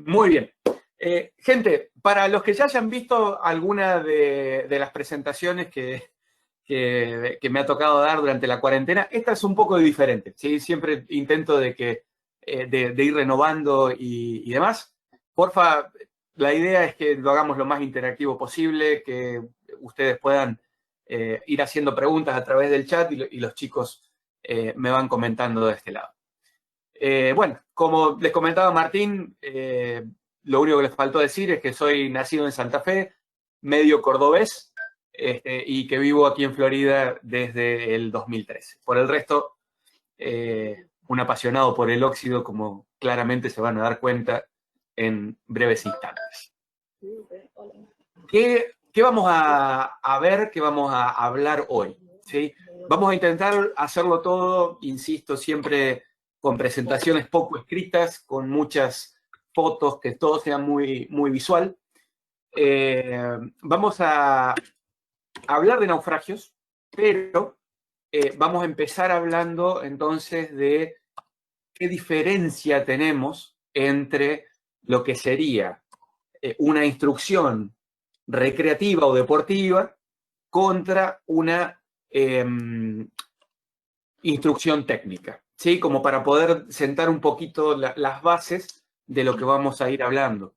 Muy bien. Gente, para los que ya hayan visto alguna de las presentaciones que me ha tocado dar durante la cuarentena, esta es un poco diferente, ¿sí? Siempre intento de ir renovando y demás. Porfa, la idea es que lo hagamos lo más interactivo posible, que ustedes puedan ir haciendo preguntas a través del chat y los chicos me van comentando de este lado. Bueno, como les comentaba Martín, lo único que les faltó decir es que soy nacido en Santa Fe, medio cordobés, y que vivo aquí en Florida desde el 2013. Por el resto, un apasionado por el óxido, como claramente se van a dar cuenta en breves instantes. ¿Qué vamos a ver, qué vamos a hablar hoy? ¿Sí? Vamos a intentar hacerlo todo, insisto, siempre con presentaciones poco escritas, con muchas fotos, que todo sea muy, muy visual. Vamos a hablar de naufragios, pero vamos a empezar hablando entonces de qué diferencia tenemos entre lo que sería una instrucción recreativa o deportiva contra una instrucción técnica, ¿sí? Como para poder sentar un poquito las bases de lo que vamos a ir hablando,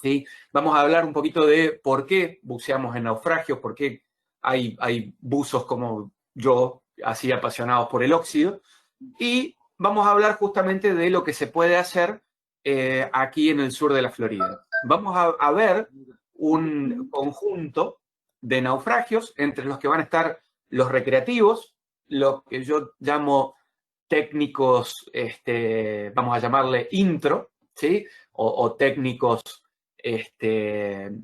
¿sí? Vamos a hablar un poquito de por qué buceamos en naufragios, por qué hay buzos como yo, así apasionados por el óxido, y vamos a hablar justamente de lo que se puede hacer aquí en el sur de la Florida. Vamos a ver un conjunto de naufragios entre los que van a estar los recreativos, los que yo llamo técnicos, vamos a llamarle intro, ¿sí? O técnicos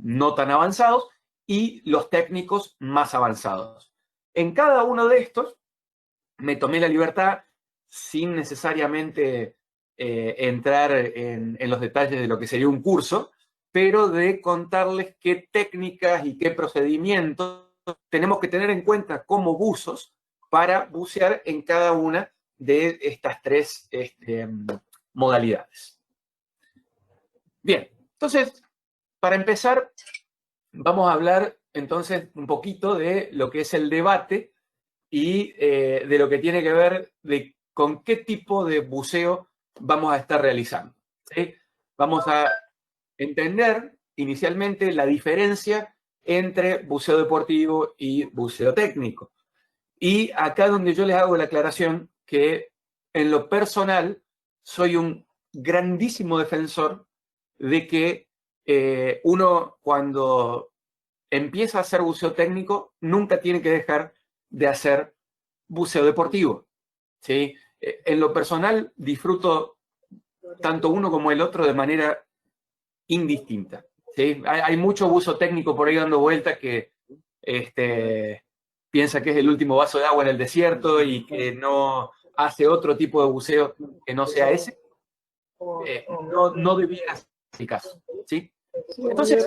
no tan avanzados, y los técnicos más avanzados. En cada uno de estos me tomé la libertad, sin necesariamente entrar en los detalles de lo que sería un curso, pero de contarles qué técnicas y qué procedimientos tenemos que tener en cuenta como buzos para bucear en cada una de estas tres modalidades. Bien, entonces, para empezar, vamos a hablar entonces un poquito de lo que es el debate y de lo que tiene que ver de con qué tipo de buceo vamos a estar realizando, ¿sí? Vamos a entender inicialmente la diferencia entre buceo deportivo y buceo técnico. Y acá donde yo les hago la aclaración que en lo personal soy un grandísimo defensor de que uno cuando empieza a hacer buceo técnico nunca tiene que dejar de hacer buceo deportivo, ¿sí? En lo personal disfruto tanto uno como el otro de manera indistinta, ¿sí? Hay mucho buzo técnico por ahí dando vueltas que piensa que es el último vaso de agua en el desierto y que no hace otro tipo de buceo que no sea ese. No debiera ser ese caso, ¿sí? Entonces,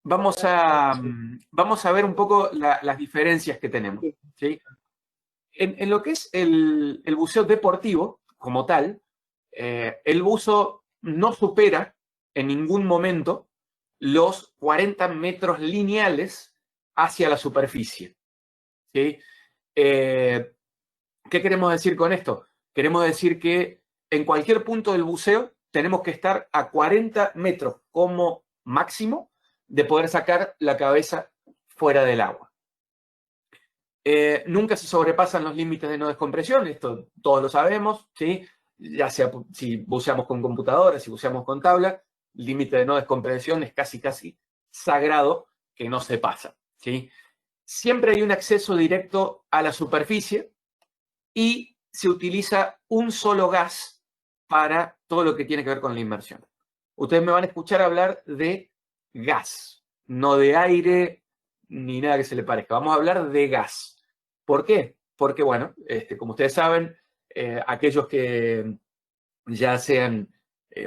vamos a ver un poco las diferencias que tenemos, ¿sí? En lo que es el buceo deportivo, como tal, el buzo no supera en ningún momento los 40 metros lineales hacia la superficie, ¿sí? ¿Qué queremos decir con esto? Queremos decir que en cualquier punto del buceo tenemos que estar a 40 metros como máximo de poder sacar la cabeza fuera del agua. Nunca se sobrepasan los límites de no descompresión, esto todos lo sabemos, ¿sí? Ya sea si buceamos con computadora, si buceamos con tabla, el límite de no descompresión es casi sagrado, que no se pasa, ¿sí? Siempre hay un acceso directo a la superficie y se utiliza un solo gas para todo lo que tiene que ver con la inmersión. Ustedes me van a escuchar hablar de gas, no de aire ni nada que se le parezca. Vamos a hablar de gas. ¿Por qué? Porque, bueno, como ustedes saben, aquellos que ya sean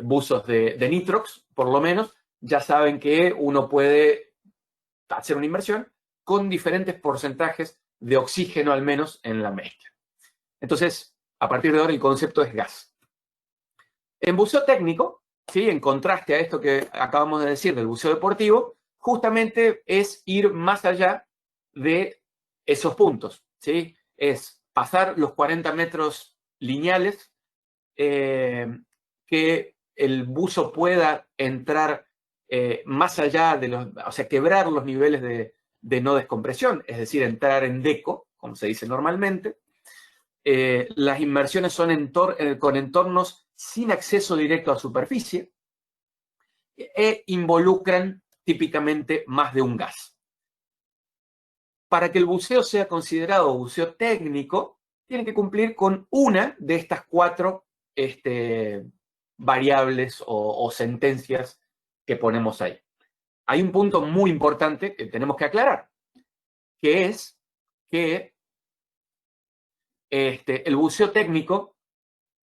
buzos de nitrox, por lo menos, ya saben que uno puede hacer una inmersión con diferentes porcentajes de oxígeno, al menos, en la mezcla. Entonces, a partir de ahora, el concepto es gas. En buceo técnico, ¿sí? En contraste a esto que acabamos de decir del buceo deportivo, justamente es ir más allá de esos puntos, ¿sí? Es pasar los 40 metros lineales, que el buzo pueda entrar más allá de los, o sea, quebrar los niveles de no descompresión, es decir, entrar en deco, como se dice normalmente. Las inmersiones son con entornos sin acceso directo a superficie e involucran típicamente más de un gas. Para que el buceo sea considerado buceo técnico, tiene que cumplir con una de estas cuatro variables o sentencias que ponemos ahí. Hay un punto muy importante que tenemos que aclarar, que es que el buceo técnico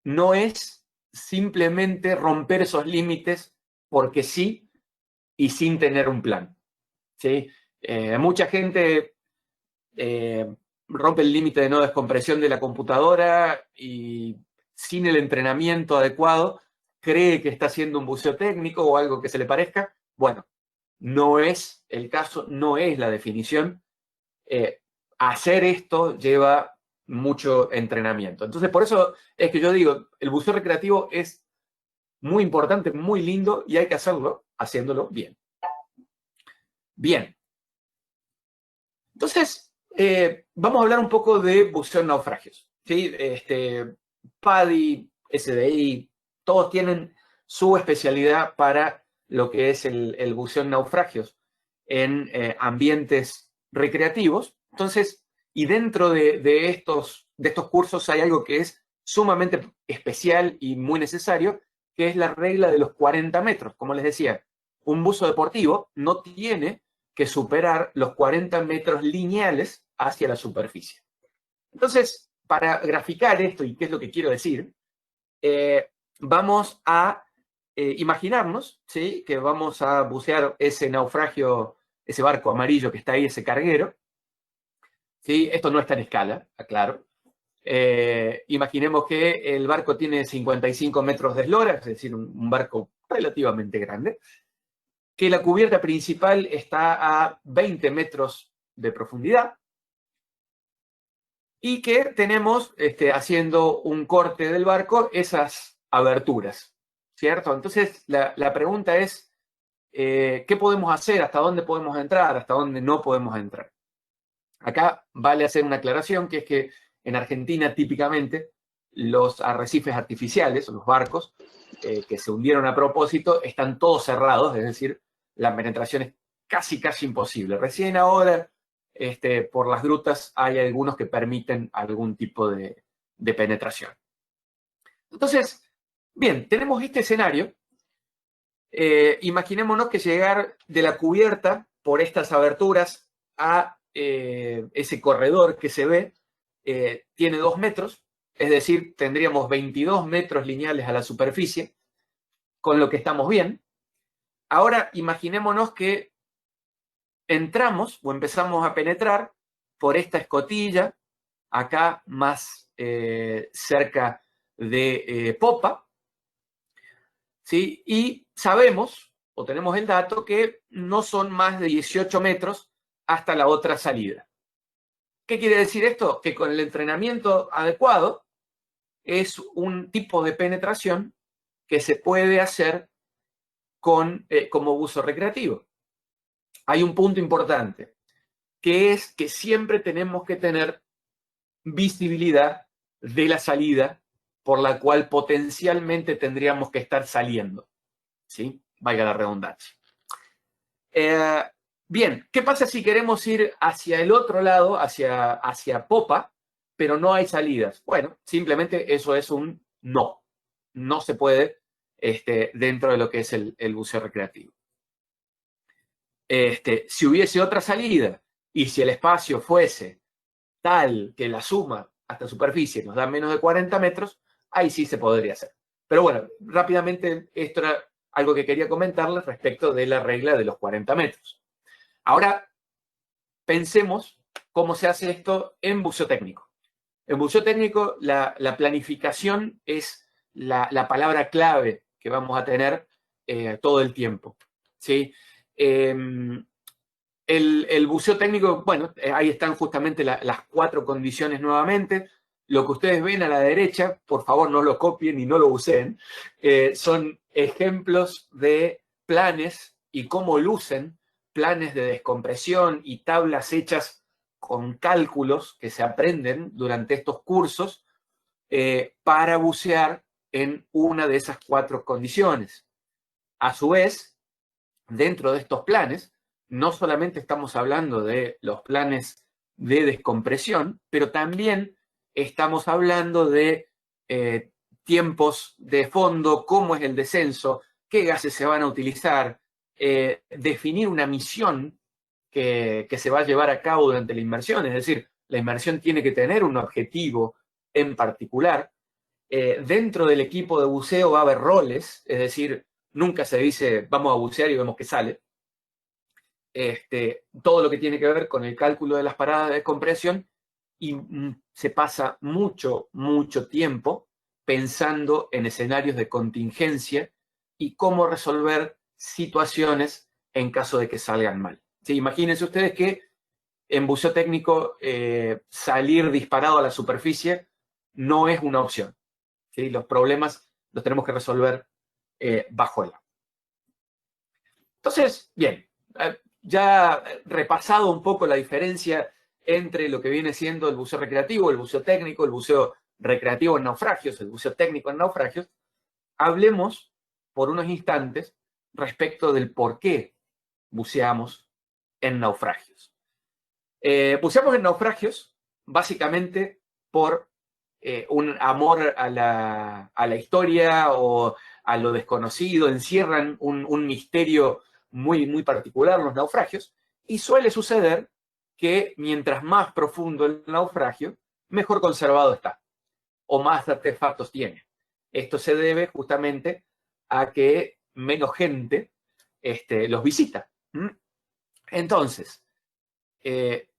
no es simplemente romper esos límites porque sí y sin tener un plan, ¿sí? Mucha gente rompe el límite de no descompresión de la computadora y sin el entrenamiento adecuado cree que está haciendo un buceo técnico o algo que se le parezca. Bueno, no es el caso, no es la definición. Hacer esto lleva mucho entrenamiento. Entonces, por eso es que yo digo, el buceo recreativo es muy importante, muy lindo y hay que hacerlo haciéndolo bien. Bien. Entonces, vamos a hablar un poco de buceo en naufragios, ¿sí? PADI, SDI, todos tienen su especialidad para lo que es el buceo en naufragios en ambientes recreativos. Entonces, y dentro de estos cursos hay algo que es sumamente especial y muy necesario, que es la regla de los 40 metros. Como les decía, un buzo deportivo no tiene que superar los 40 metros lineales hacia la superficie. Entonces, para graficar esto y qué es lo que quiero decir, vamos a imaginarnos, ¿sí?, que vamos a bucear ese naufragio, ese barco amarillo que está ahí, ese carguero. ¿Sí? Esto no está en escala, aclaro. Imaginemos que el barco tiene 55 metros de eslora, es decir, un barco relativamente grande, que la cubierta principal está a 20 metros de profundidad y que tenemos, haciendo un corte del barco, esas aberturas, ¿cierto? Entonces, la pregunta es, ¿qué podemos hacer? ¿Hasta dónde podemos entrar? ¿Hasta dónde no podemos entrar? Acá vale hacer una aclaración, que es que en Argentina típicamente los arrecifes artificiales, o los barcos, que se hundieron a propósito, están todos cerrados, es decir, la penetración es casi imposible. Recién ahora, por las grutas, hay algunos que permiten algún tipo de penetración. Entonces, bien, tenemos este escenario. Imaginémonos que llegar de la cubierta por estas aberturas a ese corredor que se ve tiene 2 metros, es decir, tendríamos 22 metros lineales a la superficie, con lo que estamos bien. Ahora imaginémonos que entramos o empezamos a penetrar por esta escotilla, acá más cerca de popa, ¿sí? Y sabemos, o tenemos el dato, que no son más de 18 metros hasta la otra salida. ¿Qué quiere decir esto? Que con el entrenamiento adecuado es un tipo de penetración que se puede hacer como buzo recreativo. Hay un punto importante, que es que siempre tenemos que tener visibilidad de la salida por la cual potencialmente tendríamos que estar saliendo, ¿sí? Valga la redundancia. Bien, ¿qué pasa si queremos ir hacia el otro lado, hacia popa, pero no hay salidas? Bueno, simplemente eso es un no. No se puede dentro de lo que es el buceo recreativo. Si hubiese otra salida y si el espacio fuese tal que la suma hasta superficie nos da menos de 40 metros, ahí sí se podría hacer. Pero bueno, rápidamente esto era algo que quería comentarles respecto de la regla de los 40 metros. Ahora, pensemos cómo se hace esto en buceo técnico. En buceo técnico, la planificación es la palabra clave que vamos a tener todo el tiempo, ¿sí? El buceo técnico, bueno, ahí están justamente las 4 condiciones nuevamente. Lo que ustedes ven a la derecha, por favor no lo copien y no lo usen, son ejemplos de planes y cómo lucen planes de descompresión y tablas hechas con cálculos que se aprenden durante estos cursos para bucear en una de esas 4 condiciones. A su vez, dentro de estos planes, no solamente estamos hablando de los planes de descompresión, pero también estamos hablando de tiempos de fondo, cómo es el descenso, qué gases se van a utilizar, definir una misión que se va a llevar a cabo durante la inmersión, es decir, la inmersión tiene que tener un objetivo en particular. Dentro del equipo de buceo va a haber roles, es decir, nunca se dice vamos a bucear y vemos qué sale. Todo lo que tiene que ver con el cálculo de las paradas de compresión y se pasa mucho tiempo pensando en escenarios de contingencia y cómo resolver situaciones en caso de que salgan mal. ¿Sí? Imagínense ustedes que en buceo técnico salir disparado a la superficie no es una opción. ¿Sí? Los problemas los tenemos que resolver bajo el agua. Entonces, bien, ya repasado un poco la diferencia entre lo que viene siendo el buceo recreativo, el buceo técnico, el buceo recreativo en naufragios, el buceo técnico en naufragios, hablemos por unos instantes respecto del por qué buceamos en naufragios. Buceamos en naufragios básicamente por un amor a la historia o a lo desconocido, encierran un misterio muy particular los naufragios, y suele suceder que mientras más profundo el naufragio, mejor conservado está, o más artefactos tiene. Esto se debe justamente a que menos gente los visita. Entonces,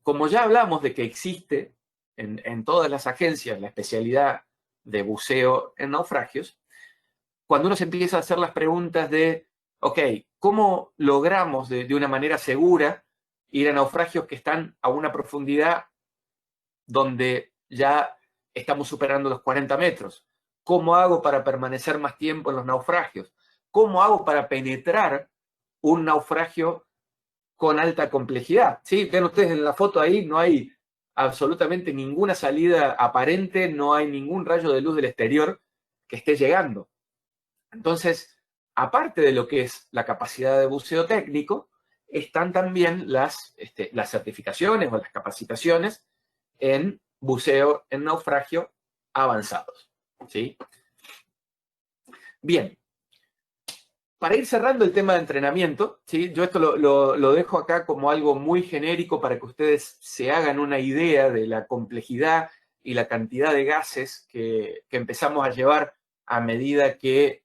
como ya hablamos de que existe en todas las agencias la especialidad de buceo en naufragios, cuando uno se empieza a hacer las preguntas de, ok, ¿cómo logramos de una manera segura ir a naufragios que están a una profundidad donde ya estamos superando los 40 metros? ¿Cómo hago para permanecer más tiempo en los naufragios? ¿Cómo hago para penetrar un naufragio con alta complejidad? ¿Sí? Ven ustedes en la foto ahí, no hay absolutamente ninguna salida aparente, no hay ningún rayo de luz del exterior que esté llegando. Entonces, aparte de lo que es la capacidad de buceo técnico, están también las certificaciones o las capacitaciones en buceo en naufragio avanzados. ¿Sí? Bien, para ir cerrando el tema de entrenamiento, ¿sí? Yo esto lo dejo acá como algo muy genérico para que ustedes se hagan una idea de la complejidad y la cantidad de gases que empezamos a llevar a medida que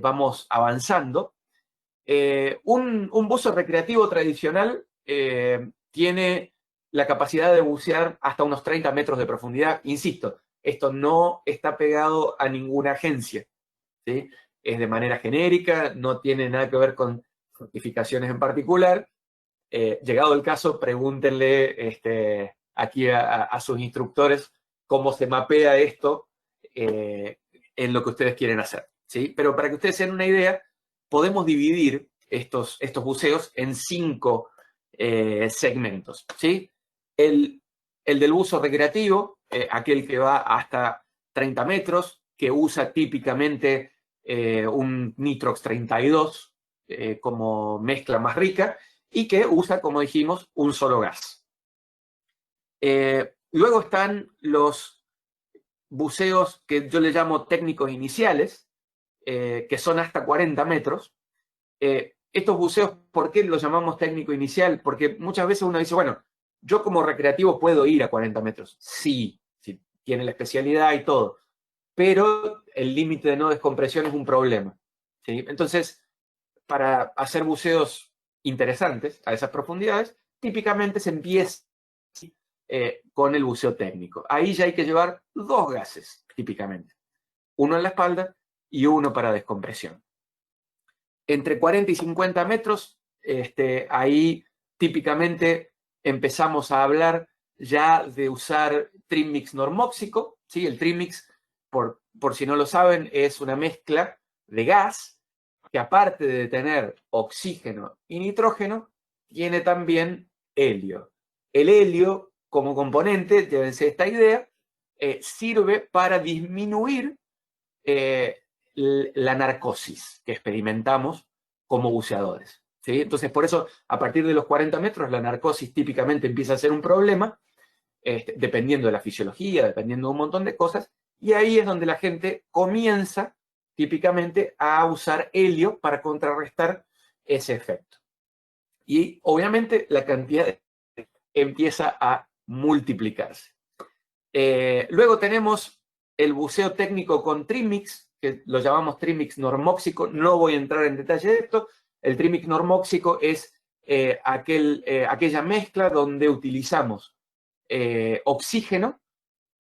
vamos avanzando. Un buzo recreativo tradicional tiene la capacidad de bucear hasta unos 30 metros de profundidad. Insisto, esto no está pegado a ninguna agencia, ¿sí? Es de manera genérica, no tiene nada que ver con certificaciones en particular. Llegado el caso, pregúntenle aquí a sus instructores cómo se mapea esto en lo que ustedes quieren hacer, ¿sí? Pero para que ustedes se den una idea, podemos dividir estos buceos en 5 segmentos, ¿sí? El del buzo recreativo, aquel que va hasta 30 metros, que usa típicamente un Nitrox 32 como mezcla más rica, y que usa, como dijimos, un solo gas. Luego están los buceos que yo le llamo técnicos iniciales, que son hasta 40 metros. Estos buceos, ¿por qué los llamamos técnico inicial? Porque muchas veces uno dice, bueno, yo como recreativo puedo ir a 40 metros. Sí, sí, tiene la especialidad y todo, pero el límite de no descompresión es un problema, ¿sí? Entonces, para hacer buceos interesantes a esas profundidades, típicamente se empieza con el buceo técnico. Ahí ya hay que llevar 2 gases, típicamente. Uno en la espalda y uno para descompresión. Entre 40 y 50 metros, ahí típicamente empezamos a hablar ya de usar trim-mix normóxico, ¿sí? El trim-mix, por si no lo saben, es una mezcla de gas que, aparte de tener oxígeno y nitrógeno, tiene también helio. El helio, como componente, llévense esta idea, sirve para disminuir la narcosis que experimentamos como buceadores, ¿sí? Entonces, por eso, a partir de los 40 metros, la narcosis típicamente empieza a ser un problema, dependiendo de la fisiología, dependiendo de un montón de cosas, y ahí es donde la gente comienza típicamente a usar helio para contrarrestar ese efecto. Y obviamente la cantidad empieza a multiplicarse. Luego tenemos el buceo técnico con trim-mix, que lo llamamos trim-mix normóxico. No voy a entrar en detalle de esto. El trim-mix normóxico es aquella mezcla donde utilizamos oxígeno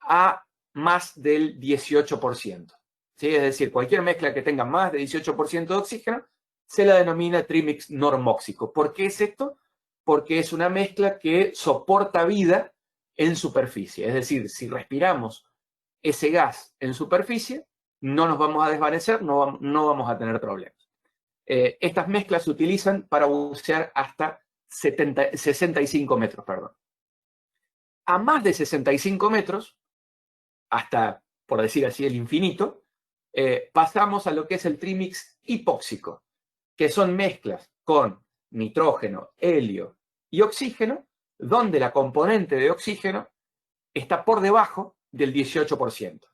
a más del 18%. ¿Sí? Es decir, cualquier mezcla que tenga más de 18% de oxígeno se la denomina trim-mix normóxico. ¿Por qué es esto? Porque es una mezcla que soporta vida en superficie. Es decir, si respiramos ese gas en superficie, no nos vamos a desvanecer, no vamos a tener problemas. Estas mezclas se utilizan para bucear hasta 65 metros. Perdón. A más de 65 metros, hasta, por decir así, el infinito, pasamos a lo que es el trim-mix hipóxico, que son mezclas con nitrógeno, helio y oxígeno, donde la componente de oxígeno está por debajo del 18%,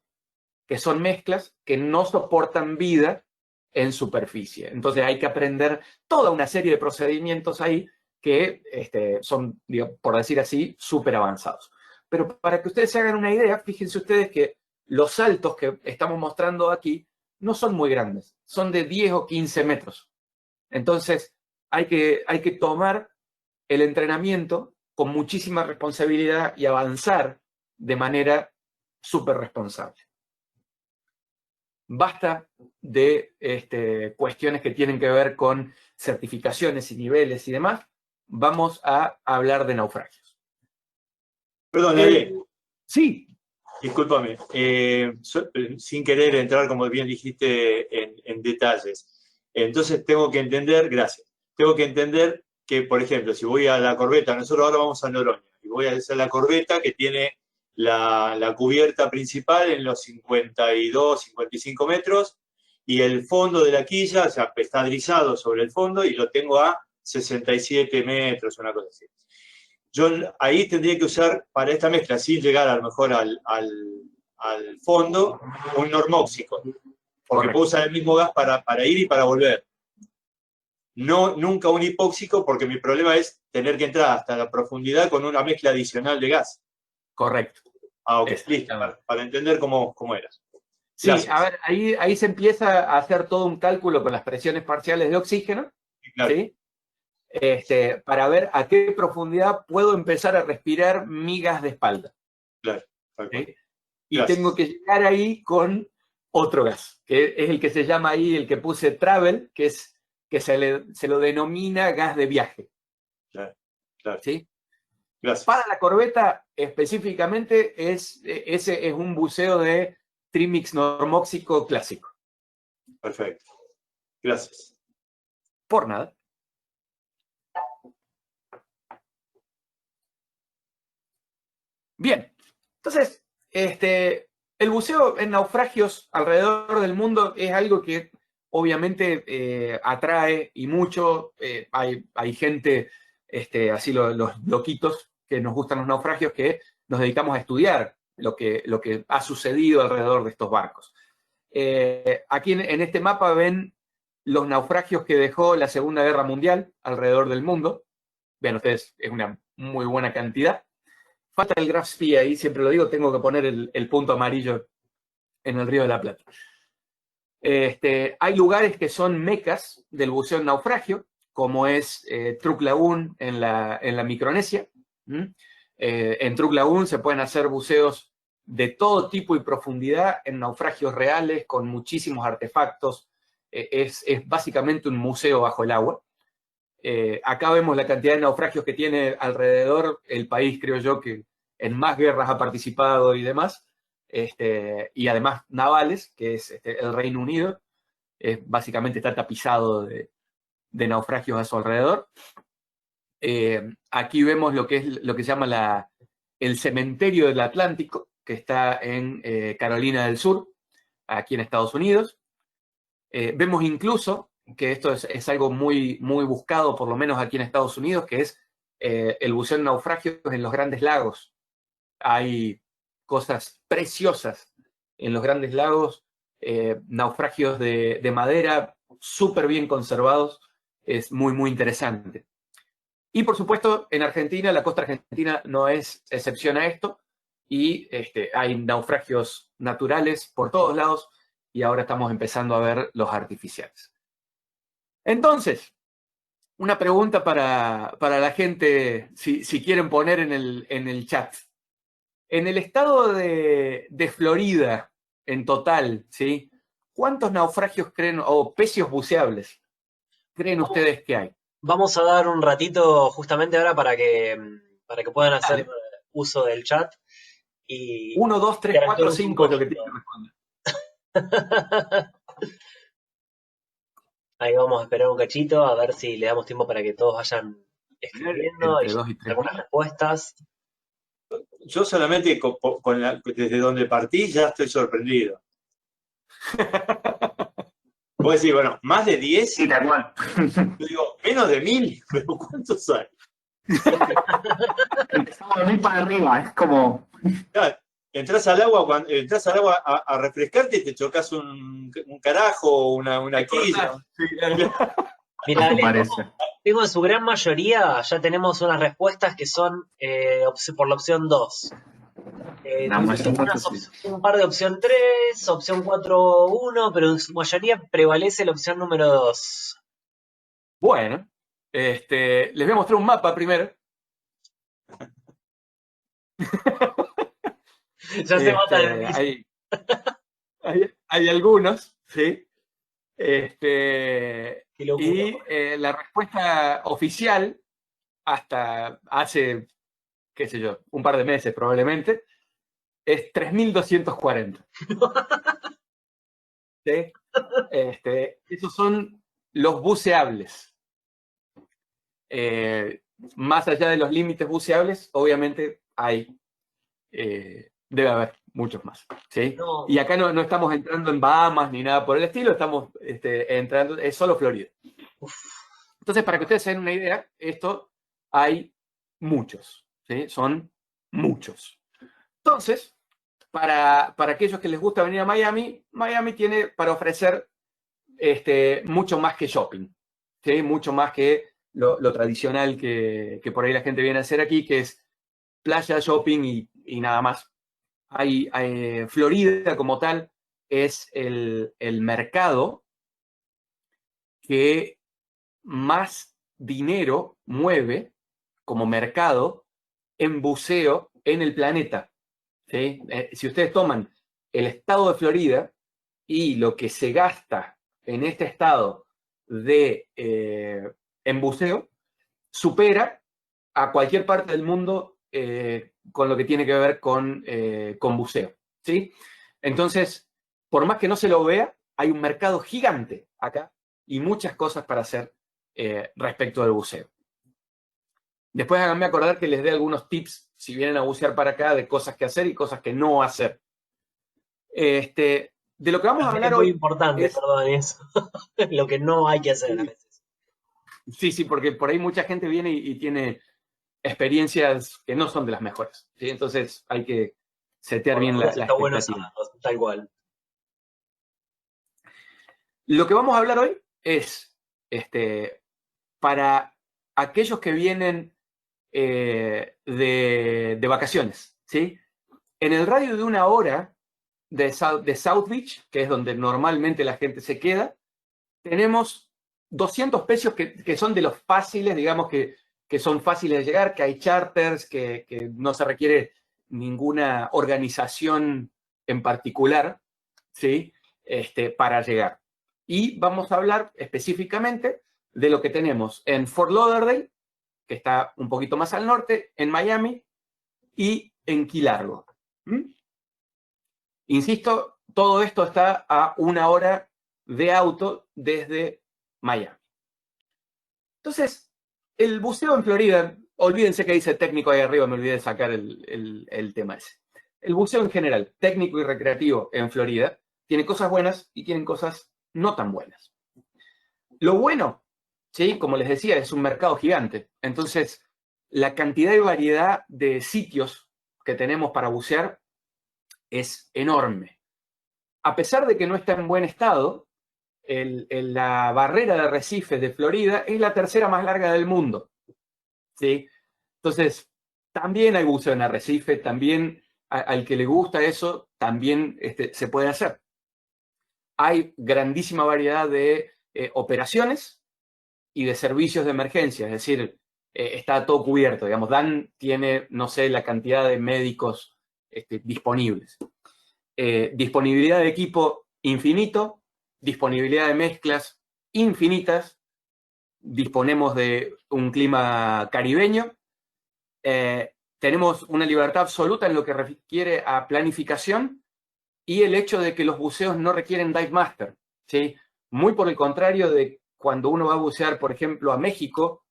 que son mezclas que no soportan vida en superficie. Entonces hay que aprender toda una serie de procedimientos ahí que son, digo, por decir así, súper avanzados. Pero para que ustedes se hagan una idea, fíjense ustedes que los saltos que estamos mostrando aquí no son muy grandes, son de 10 o 15 metros. Entonces hay que tomar el entrenamiento con muchísima responsabilidad y avanzar de manera súper responsable. Basta de cuestiones que tienen que ver con certificaciones y niveles y demás. Vamos a hablar de naufragios. Perdón, Ale. Sí. Discúlpame. Sin querer entrar, como bien dijiste, en detalles. Entonces tengo que entender, gracias, tengo que entender que, por ejemplo, si voy a la corbeta, nosotros ahora vamos a Noroña, y voy a hacer la corbeta que tiene la cubierta principal en los 52, 55 metros, y el fondo de la quilla, o sea, está drizado sobre el fondo, y lo tengo a 67 metros, una cosa así. Yo ahí tendría que usar, para esta mezcla, sin llegar a lo mejor al fondo, un normóxico, porque puedo usar el mismo gas para ir y para volver. No, nunca un hipóxico, porque mi problema es tener que entrar hasta la profundidad con una mezcla adicional de gas. Correcto. Ah, ok, listo, para entender cómo era. Sí, a ver, ahí se empieza a hacer todo un cálculo con las presiones parciales de oxígeno, claro. ¿Sí? Para ver a qué profundidad puedo empezar a respirar mi gas de espalda. Claro. ¿Sí? Y tengo que llegar ahí con otro gas, que es el que se llama ahí, el que puse travel, que se lo denomina gas de viaje. Claro. ¿Sí? Gracias. Para la corbeta, específicamente, ese es un buceo de trim-mix normóxico clásico. Perfecto. Gracias. Por nada. Bien, entonces, el buceo en naufragios alrededor del mundo es algo que obviamente atrae y mucho. Hay gente, así los loquitos que nos gustan los naufragios, que nos dedicamos a estudiar lo que ha sucedido alrededor de estos barcos. Aquí en este mapa ven los naufragios que dejó la Segunda Guerra Mundial alrededor del mundo. Vean ustedes, es una muy buena cantidad. Falta el graph sphere ahí, siempre lo digo, tengo que poner el punto amarillo en el Río de la Plata. Hay lugares que son mecas del buceo en naufragio, como es Truk Lagoon en la Micronesia. En Truk Lagoon se pueden hacer buceos de todo tipo y profundidad en naufragios reales, con muchísimos artefactos. Es básicamente un museo bajo el agua. Acá vemos la cantidad de naufragios que tiene alrededor el país, creo yo, que en más guerras ha participado y demás, y además navales, que es el Reino Unido. Básicamente está tapizado de naufragios a su alrededor. Aquí vemos lo que se llama el cementerio del Atlántico, que está en Carolina del Sur, aquí en Estados Unidos. Vemos incluso que esto es algo muy, muy buscado, por lo menos aquí en Estados Unidos, que es el buceo en naufragios en los grandes lagos. Hay cosas preciosas en los grandes lagos, naufragios de madera súper bien conservados. Es muy, muy interesante. Y por supuesto, en Argentina, la costa argentina no es excepción a esto, y hay naufragios naturales por todos lados, y ahora estamos empezando a ver los artificiales. Entonces, una pregunta para la gente, si quieren poner en el chat. En el estado de Florida, en total, ¿sí? ¿Cuántos naufragios creen, o pecios buceables, creen ustedes que hay? Vamos a dar un ratito justamente ahora para que puedan hacer Dale. uso del chat. Y 1, 2, 3, 4, 5 es lo que tienen que responder. Ahí vamos a esperar un cachito a ver si le damos tiempo para que todos vayan escribiendo Entre 2 y 3 algunas respuestas. Yo solamente desde donde partí ya estoy sorprendido. Vos decís, bueno, más de 10. Sí, tal cual. Yo digo, menos de 1000, pero ¿cuántos hay? Empezamos de 1000 para arriba, es como... Claro, entras al agua a refrescarte y te chocas un carajo, una quilla. Sí, Mirá, tengo en su gran mayoría, ya tenemos unas respuestas que son por la opción 2. Un par de opción 3, opción 4, 1, pero en su mayoría prevalece la opción número 2. Bueno, les voy a mostrar un mapa primero. Ya se mata de hay algunos, ¿sí? Y la respuesta oficial, hasta hace, qué sé yo, un par de meses probablemente, es 3240. ¿Sí? Esos son los buceables. Más allá de los límites buceables, obviamente debe haber muchos más. ¿Sí? No. Y acá no estamos entrando en Bahamas ni nada por el estilo, estamos entrando, es solo Florida. Entonces, para que ustedes se den una idea, esto hay muchos, ¿sí? Son muchos. Entonces, para aquellos que les gusta venir a Miami, Miami tiene para ofrecer mucho más que shopping, ¿sí? Mucho más que lo tradicional que por ahí la gente viene a hacer aquí, que es playa, shopping y nada más. Florida como tal es el mercado que más dinero mueve como mercado en buceo en el planeta. ¿Sí? Si ustedes toman el estado de Florida y lo que se gasta en este estado en buceo, supera a cualquier parte del mundo con lo que tiene que ver con buceo. ¿Sí? Entonces, por más que no se lo vea, hay un mercado gigante acá y muchas cosas para hacer respecto del buceo. Después háganme acordar que les dé algunos tips si vienen a bucear para acá de cosas que hacer y cosas que no hacer. De lo que vamos a hablar hoy... Es muy importante, perdón, eso. Lo que no hay que hacer a veces. Sí, porque por ahí mucha gente viene y tiene experiencias que no son de las mejores. ¿Sí? Entonces hay que setear bien la expectativa. Bueno saberlo, tal cual. Lo que vamos a hablar hoy es para aquellos que vienen de vacaciones, ¿sí? En el radio de 1 hora de South Beach, que es donde normalmente la gente se queda, tenemos 200 pesos que son de los fáciles, digamos que son fáciles de llegar, que hay charters, que no se requiere ninguna organización en particular, ¿sí? Para llegar. Y vamos a hablar específicamente de lo que tenemos en Fort Lauderdale, que está un poquito más al norte, en Miami y en Key Largo. Insisto, todo esto está a 1 hora de auto desde Miami. Entonces, el buceo en Florida, olvídense que dice técnico ahí arriba, me olvidé de sacar el tema ese. El buceo en general, técnico y recreativo en Florida, tiene cosas buenas y tienen cosas no tan buenas. Lo bueno, ¿sí? Como les decía, es un mercado gigante. Entonces, la cantidad y variedad de sitios que tenemos para bucear es enorme. A pesar de que no está en buen estado, la barrera de arrecifes de Florida es la tercera más larga del mundo, ¿sí? Entonces, también hay buceo en arrecife, también al que le gusta eso, también se puede hacer. Hay grandísima variedad de operaciones y de servicios de emergencia, es decir, está todo cubierto, digamos. Dan tiene, no sé, la cantidad de médicos disponibles. Disponibilidad de equipo infinito, disponibilidad de mezclas infinitas, disponemos de un clima caribeño, tenemos una libertad absoluta en lo que refiere a planificación y el hecho de que los buceos no requieren dive master, ¿sí? Muy por el contrario de cuando uno va a bucear, por ejemplo, a México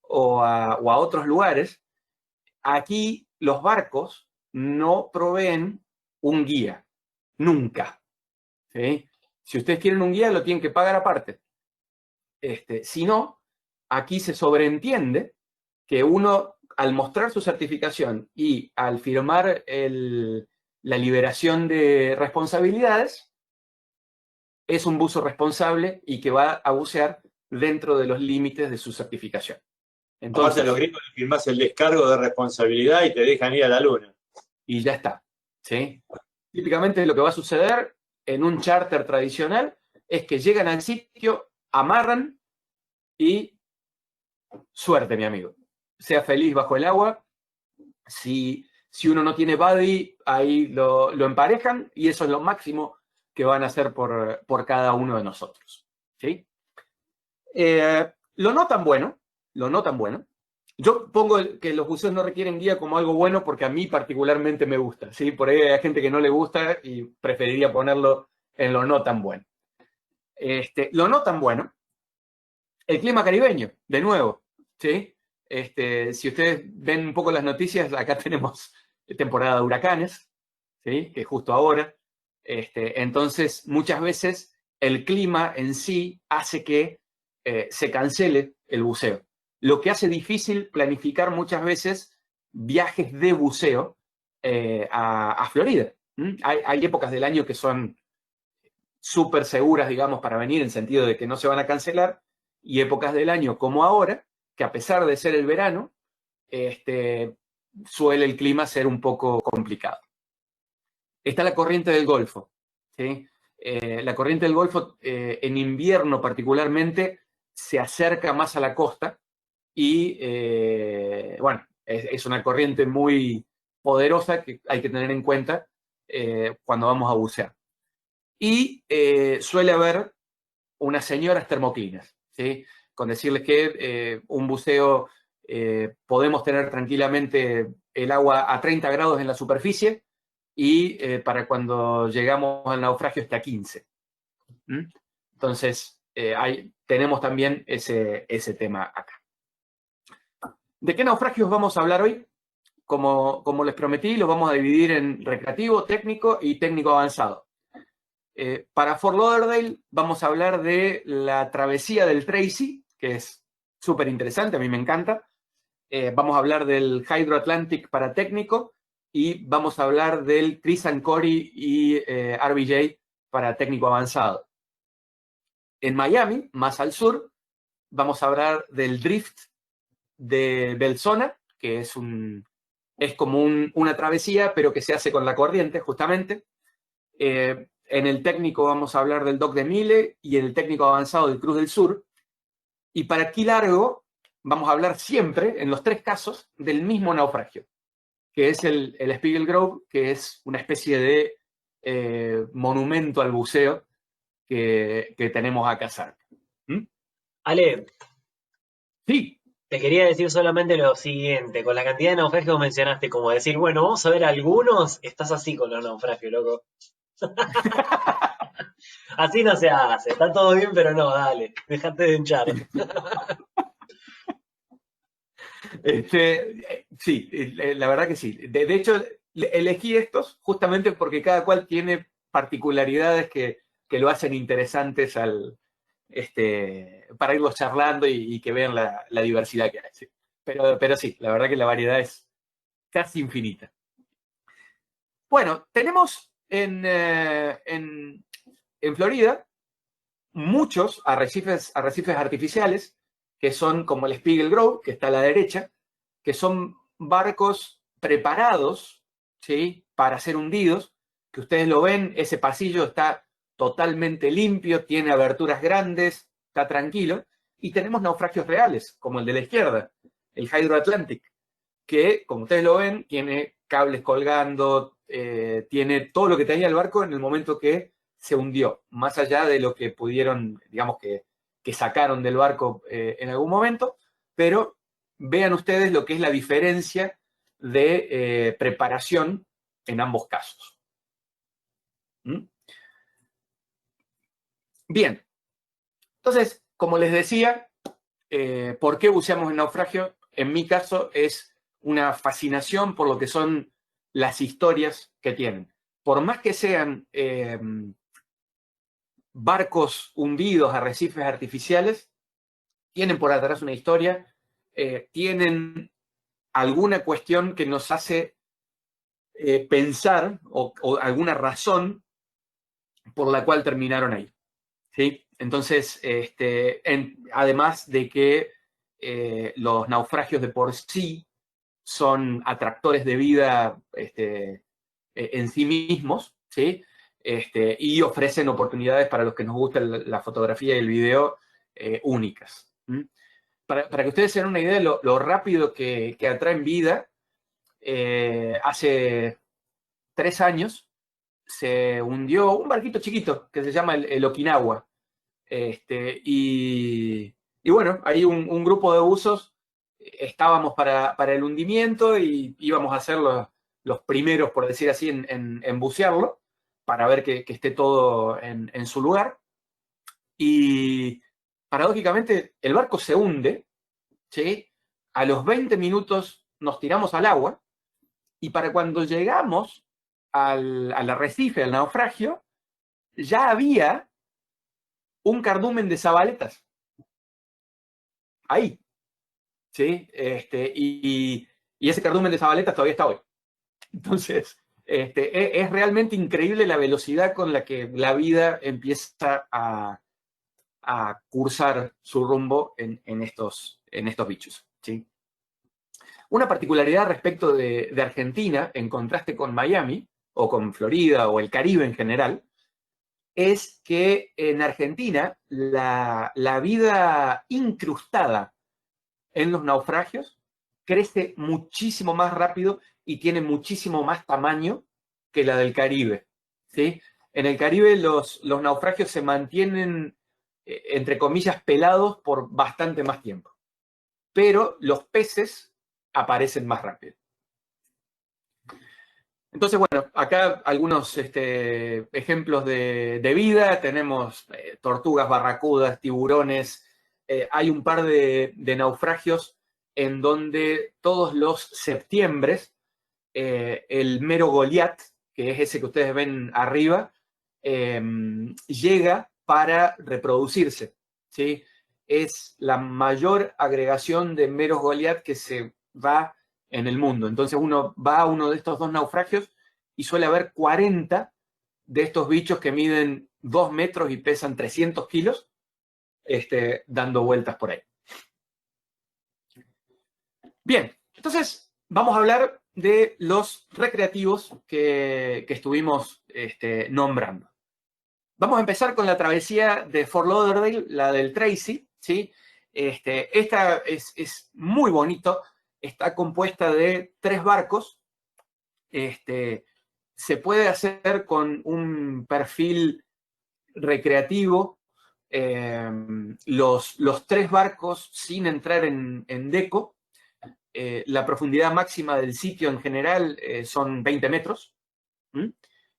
o a otros lugares, aquí los barcos no proveen un guía, nunca, ¿sí? Si ustedes quieren un guía, lo tienen que pagar aparte. Si no, aquí se sobreentiende que uno, al mostrar su certificación y al firmar la liberación de responsabilidades, es un buzo responsable y que va a bucear dentro de los límites de su certificación. Entonces, aparte, los gringos le firmás el descargo de responsabilidad y te dejan ir a la luna. Y ya está, ¿sí? Típicamente lo que va a suceder en un charter tradicional es que llegan al sitio, amarran y suerte, mi amigo. Sea feliz bajo el agua. Si uno no tiene buddy, ahí lo emparejan y eso es lo máximo que van a hacer por cada uno de nosotros, ¿sí? Lo no tan bueno, yo pongo que los buceos no requieren guía como algo bueno porque a mí particularmente me gusta, ¿sí? Por ahí hay gente que no le gusta y preferiría ponerlo en lo no tan bueno. Lo no tan bueno, el clima caribeño, de nuevo, ¿sí? Si ustedes ven un poco las noticias, acá tenemos temporada de huracanes, ¿sí? Que es justo ahora. Entonces, muchas veces el clima en sí hace que se cancele el buceo. Lo que hace difícil planificar muchas veces viajes de buceo a Florida. Hay épocas del año que son súper seguras, digamos, para venir, en sentido de que no se van a cancelar, y épocas del año como ahora, que a pesar de ser el verano, suele el clima ser un poco complicado. Está la corriente del Golfo, ¿sí? La corriente del Golfo en invierno particularmente se acerca más a la costa y, bueno, es una corriente muy poderosa que hay que tener en cuenta cuando vamos a bucear. Y suele haber unas señoras termoclinas, ¿sí? Con decirles que un buceo podemos tener tranquilamente el agua a 30 grados en la superficie y para cuando llegamos al naufragio está a 15. Entonces, tenemos también ese tema acá. ¿De qué naufragios vamos a hablar hoy? Como les prometí, los vamos a dividir en recreativo, técnico y técnico avanzado. Para Fort Lauderdale vamos a hablar de la travesía del Tracy, que es súper interesante, a mí me encanta. Vamos a hablar del Hydro Atlantic para técnico y vamos a hablar del Chris and Corey y RBJ para técnico avanzado. En Miami, más al sur, vamos a hablar del Drift de Belzona, que es como una travesía, pero que se hace con la corriente, justamente. En el técnico vamos a hablar del Dock de Mille y en el técnico avanzado del Cruz del Sur. Y para Key Largo vamos a hablar siempre, en los tres casos, del mismo naufragio. que es el Spiegel Grove, que es una especie de monumento al buceo que tenemos acá cerca. Ale, Sí, te quería decir solamente lo siguiente, con la cantidad de naufragios que mencionaste, como decir, bueno, vamos a ver algunos, estás así con los naufragios, loco. Así no se hace, está todo bien, pero no, dale, dejate de hinchar. sí, la verdad que sí. De hecho, elegí estos justamente porque cada cual tiene particularidades que lo hacen interesantes para irlos charlando y que vean la diversidad que hay. Sí. Pero sí, la verdad que la variedad es casi infinita. Bueno, tenemos en Florida muchos arrecifes artificiales que son como el Spiegel Grove, que está a la derecha, que son barcos preparados, ¿sí?, para ser hundidos, que ustedes lo ven, ese pasillo está totalmente limpio, tiene aberturas grandes, está tranquilo, y tenemos naufragios reales, como el de la izquierda, el Hydro Atlantic, que, como ustedes lo ven, tiene cables colgando, tiene todo lo que tenía el barco en el momento que se hundió, más allá de lo que pudieron, digamos que sacaron del barco en algún momento, pero vean ustedes lo que es la diferencia de preparación en ambos casos. ¿Mm? Bien, entonces, como les decía, ¿por qué buceamos en naufragio? En mi caso es una fascinación por lo que son las historias que tienen. Por más que sean barcos hundidos, arrecifes artificiales, tienen por atrás una historia, tienen alguna cuestión que nos hace pensar o alguna razón por la cual terminaron ahí. ¿Sí? Entonces, además de que los naufragios de por sí son atractores de vida en sí mismos, ¿sí? Y ofrecen oportunidades para los que nos gusta la fotografía y el video únicas. ¿Mm? Para que ustedes se den una idea de lo rápido que atraen vida, hace 3 años se hundió un barquito chiquito que se llama el Okinawa. Y bueno, ahí un grupo de buzos estábamos para el hundimiento y íbamos a ser los primeros, por decir así, en bucearlo, para ver que esté todo en su lugar. Y paradójicamente el barco se hunde, ¿sí? A los 20 minutos nos tiramos al agua y para cuando llegamos al arrecife, al naufragio, ya había un cardumen de zabaletas. Ahí. ¿Sí? Y ese cardumen de zabaletas todavía está hoy. Entonces, es realmente increíble la velocidad con la que la vida empieza a cursar su rumbo en estos bichos. ¿Sí? Una particularidad respecto de Argentina, en contraste con Miami, o con Florida, o el Caribe en general, es que en Argentina la vida incrustada en los naufragios crece muchísimo más rápido y tiene muchísimo más tamaño que la del Caribe. ¿Sí? En el Caribe los naufragios se mantienen, entre comillas, pelados por bastante más tiempo. Pero los peces aparecen más rápido. Entonces, bueno, acá algunos ejemplos de vida. Tenemos tortugas, barracudas, tiburones. Hay un par de naufragios en donde todos los septiembres el mero Goliat, que es ese que ustedes ven arriba, llega para reproducirse. ¿Sí? Es la mayor agregación de meros Goliat que se va en el mundo. Entonces uno va a uno de estos dos naufragios y suele haber 40 de estos bichos que miden 2 metros y pesan 300 kilos, dando vueltas por ahí. Bien, entonces vamos a hablar de los recreativos que estuvimos nombrando. Vamos a empezar con la travesía de Fort Lauderdale, la del Tracy, ¿sí? Esta es muy bonito, está compuesta de 3 barcos, se puede hacer con un perfil recreativo. Los 3 barcos sin entrar en deco. La profundidad máxima del sitio en general son 20 metros.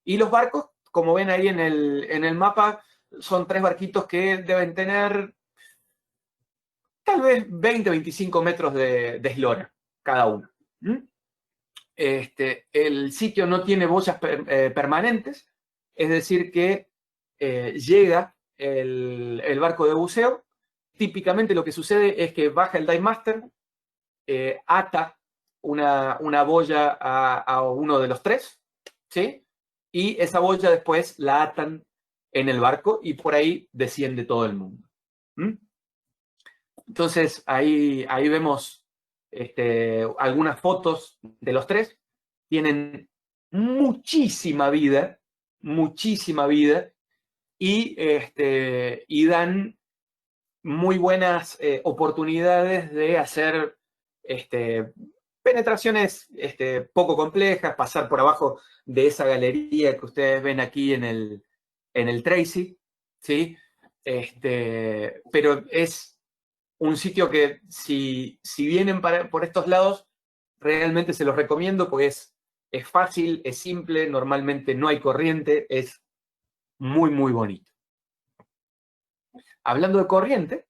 Y los barcos, como ven ahí en el mapa, son 3 barquitos que deben tener tal vez 20-25 metros de eslora cada uno. El sitio no tiene boyas permanentes, es decir que llega el barco de buceo. Típicamente lo que sucede es que baja el dive master, ata una boya a uno de los 3, ¿sí? Y esa boya después la atan en el barco y por ahí desciende todo el mundo. Entonces ahí vemos algunas fotos de los 3. Tienen muchísima vida y dan muy buenas oportunidades de hacer penetraciones poco complejas, pasar por abajo de esa galería que ustedes ven aquí en el Tracy, ¿sí? Pero es un sitio que si vienen por estos lados, realmente se los recomiendo, porque es fácil, es simple, normalmente no hay corriente, es muy, muy bonito. Hablando de corriente,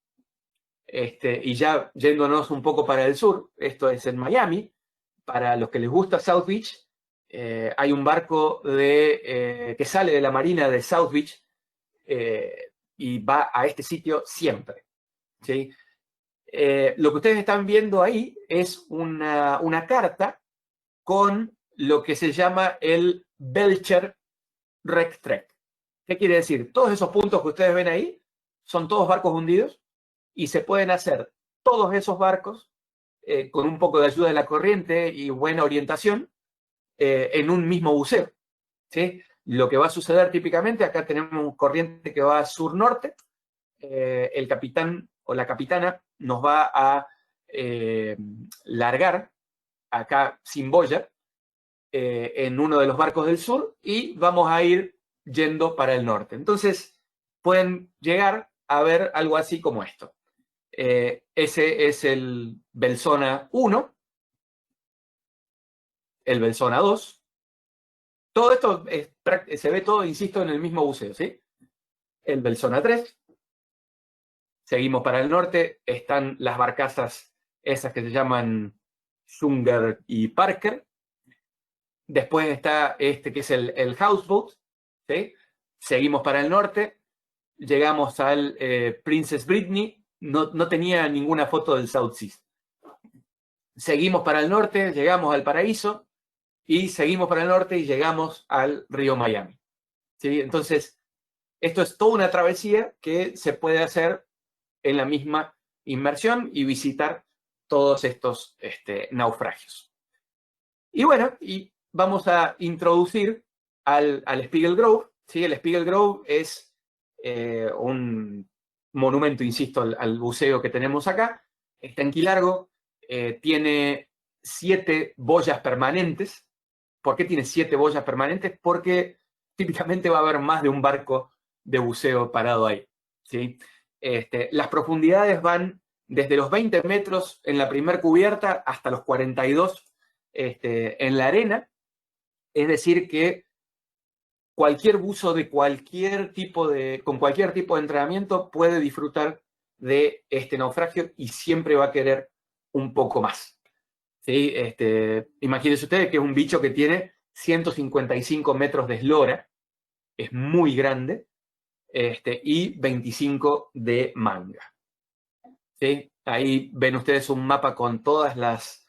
y ya yéndonos un poco para el sur, esto es en Miami. Para los que les gusta South Beach, hay un barco que sale de la marina de South Beach y va a este sitio siempre, ¿sí? Lo que ustedes están viendo ahí es una carta con lo que se llama el Belcher Wreck Trek. ¿Qué quiere decir? Todos esos puntos que ustedes ven ahí son todos barcos hundidos y se pueden hacer todos esos barcos con un poco de ayuda de la corriente y buena orientación en un mismo buceo, ¿sí? Lo que va a suceder típicamente, acá tenemos corriente que va sur-norte, el capitán o la capitana nos va a largar acá sin boya en uno de los barcos del sur y vamos a ir yendo para el norte. Entonces pueden llegar a ver algo así como esto. Ese es el Belzona 1, el Belzona 2. Todo esto se ve todo, insisto, en el mismo buceo, ¿sí? El Belzona 3. Seguimos para el norte, están las barcazas esas que se llaman Junger y Parker. Después está que es el Houseboat, ¿sí? Seguimos para el norte, llegamos al Princess Britney. No tenía ninguna foto del South Seas. Seguimos para el norte, llegamos al Paraíso, y seguimos para el norte y llegamos al río Miami, ¿sí? Entonces, esto es toda una travesía que se puede hacer en la misma inmersión y visitar todos estos naufragios. Y bueno, y vamos a introducir al Spiegel Grove, ¿sí? El Spiegel Grove es un monumento, insisto, al buceo que tenemos acá. Está en Key Largo, tiene 7 boyas permanentes. ¿Por qué tiene 7 boyas permanentes? Porque típicamente va a haber más de un barco de buceo parado ahí, ¿sí? Las profundidades van desde los 20 metros en la primer cubierta hasta los 42 en la arena. Es decir que cualquier buzo de con cualquier tipo de entrenamiento puede disfrutar de este naufragio y siempre va a querer un poco más, ¿sí? Imagínense ustedes que es un bicho que tiene 155 metros de eslora, es muy grande, y 25 de manga, ¿sí? Ahí ven ustedes un mapa con todas las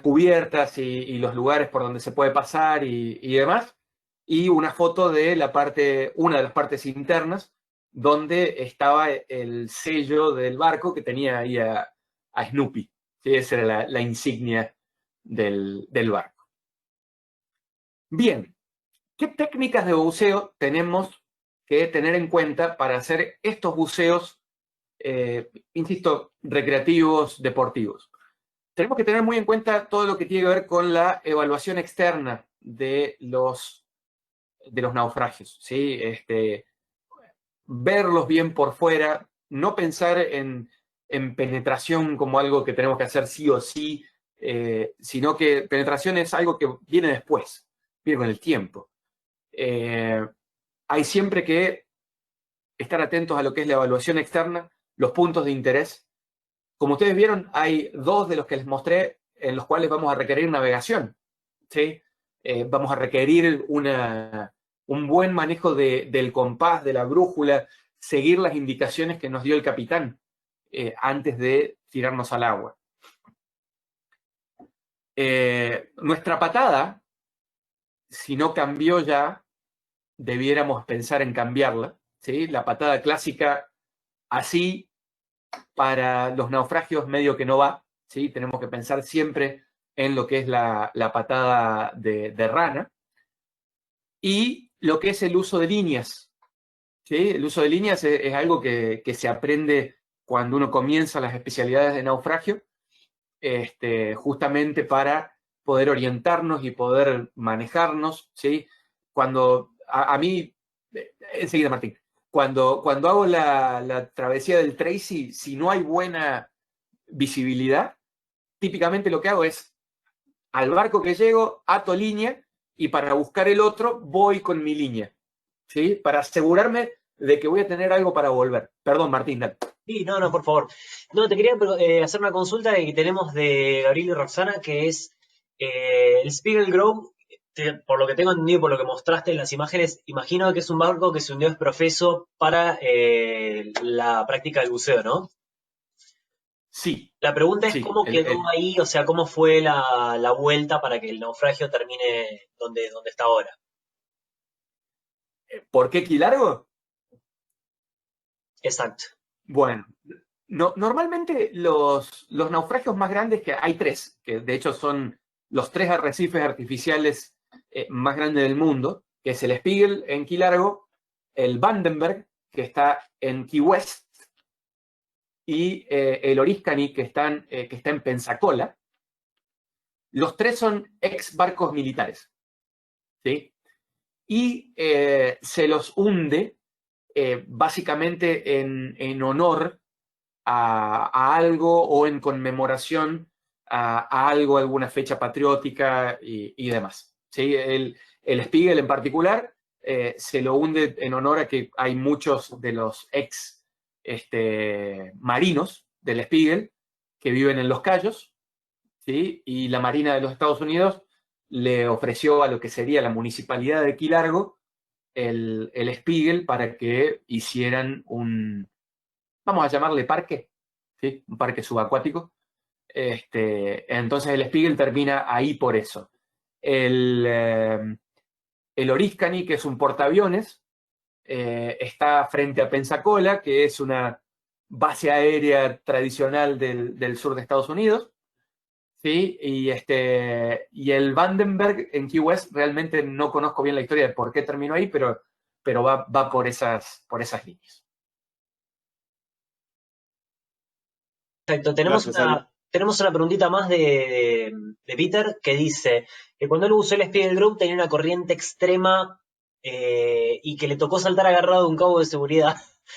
cubiertas y los lugares por donde se puede pasar y demás, y una foto de una de las partes internas donde estaba el sello del barco que tenía ahí a Snoopy, ¿sí? Esa era la insignia del barco. Bien, ¿qué técnicas de buceo tenemos que tener en cuenta para hacer estos buceos, insisto, recreativos, deportivos? tenemos que tener muy en cuenta todo lo que tiene que ver con la evaluación externa de los naufragios, ¿sí? Verlos bien por fuera, no pensar en penetración como algo que tenemos que hacer sí o sí, sino que penetración es algo que viene después, viene con el tiempo. Hay siempre que estar atentos a lo que es la evaluación externa, los puntos de interés. Como ustedes vieron, hay 2 de los que les mostré en los cuales vamos a requerir navegación, ¿sí? Vamos a requerir un buen manejo del compás, de la brújula, seguir las indicaciones que nos dio el capitán antes de tirarnos al agua. Nuestra patada, si no cambió ya, debiéramos pensar en cambiarla, ¿sí? La patada clásica, así, para los naufragios medio que no va, ¿sí? Tenemos que pensar siempre en lo que es la patada de rana y lo que es el uso de líneas, ¿sí? El uso de líneas es algo que se aprende cuando uno comienza las especialidades de naufragio, justamente para poder orientarnos y poder manejarnos, ¿sí? Cuando a mí, enseguida Martín, cuando hago la travesía del Tracy, si no hay buena visibilidad, típicamente lo que hago es, al barco que llego, ato línea, y para buscar el otro, voy con mi línea, ¿sí? Para asegurarme de que voy a tener algo para volver. Perdón, Martín, dale. Sí, no, por favor. No, te quería hacer una consulta que tenemos de Gabriel y Roxana, que es el Spiegel Grove, por lo que tengo entendido, por lo que mostraste en las imágenes, imagino que es un barco que se hundió exprofeso para la práctica del buceo, ¿no? Sí. La pregunta es Sí, cómo quedó ahí, o sea, cómo fue la vuelta para que el naufragio termine donde está ahora. ¿Por qué Quilargo? Exacto. Bueno, normalmente los naufragios más grandes, que hay 3, que de hecho son los 3 arrecifes artificiales más grandes del mundo, que es el Spiegel en Key Largo, el Vandenberg, que está en Key West, y el Oriskany, que está en Pensacola. Los 3 son ex barcos militares, ¿sí? Y se los hunde básicamente en honor a algo o en conmemoración a algo, alguna fecha patriótica y demás, ¿sí? El Spiegel en particular se lo hunde en honor a que hay muchos de los ex marinos del Spiegel que viven en Los Cayos, ¿sí? Y la Marina de los Estados Unidos le ofreció a lo que sería la municipalidad de Key Largo el Spiegel para que hicieran vamos a llamarle parque, ¿sí? Un parque subacuático. Entonces el Spiegel termina ahí por eso. El Oriskany, que es un portaaviones, está frente a Pensacola, que es una base aérea tradicional del sur de Estados Unidos. ¿Sí? Y el Vandenberg en Key West, realmente no conozco bien la historia de por qué terminó ahí, pero va por esas líneas. Perfecto, Gracias, Ale. tenemos una preguntita más de Peter que dice que cuando él usó el Spiegel Group tenía una corriente extrema y que le tocó saltar agarrado de un cabo de seguridad.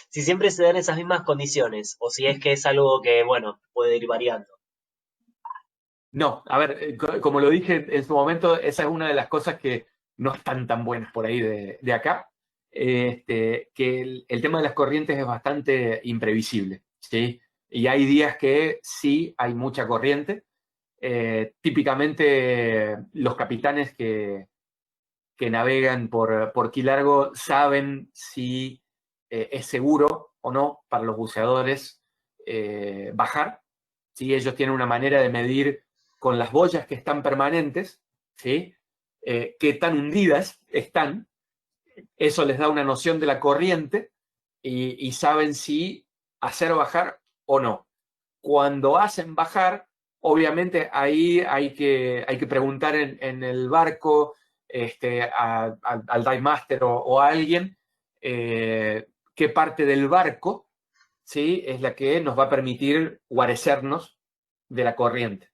Si siempre se dan esas mismas condiciones o si es que es algo que, bueno, puede ir variando. No, a ver, como lo dije en su momento, esa es una de las cosas que no están tan buenas por ahí de acá. Que el tema de las corrientes es bastante imprevisible, ¿sí? Y hay días que sí hay mucha corriente. Típicamente los capitanes que navegan por Key Largo saben si es seguro o no para los buceadores bajar. ¿Sí? Ellos tienen una manera de medir con las boyas que están permanentes, ¿sí? Qué tan hundidas están. Eso les da una noción de la corriente y saben si hacer bajar o no. Cuando hacen bajar, obviamente ahí hay que preguntar en el barco al dive master o a alguien qué parte del barco, ¿sí? Es la que nos va a permitir guarecernos de la corriente.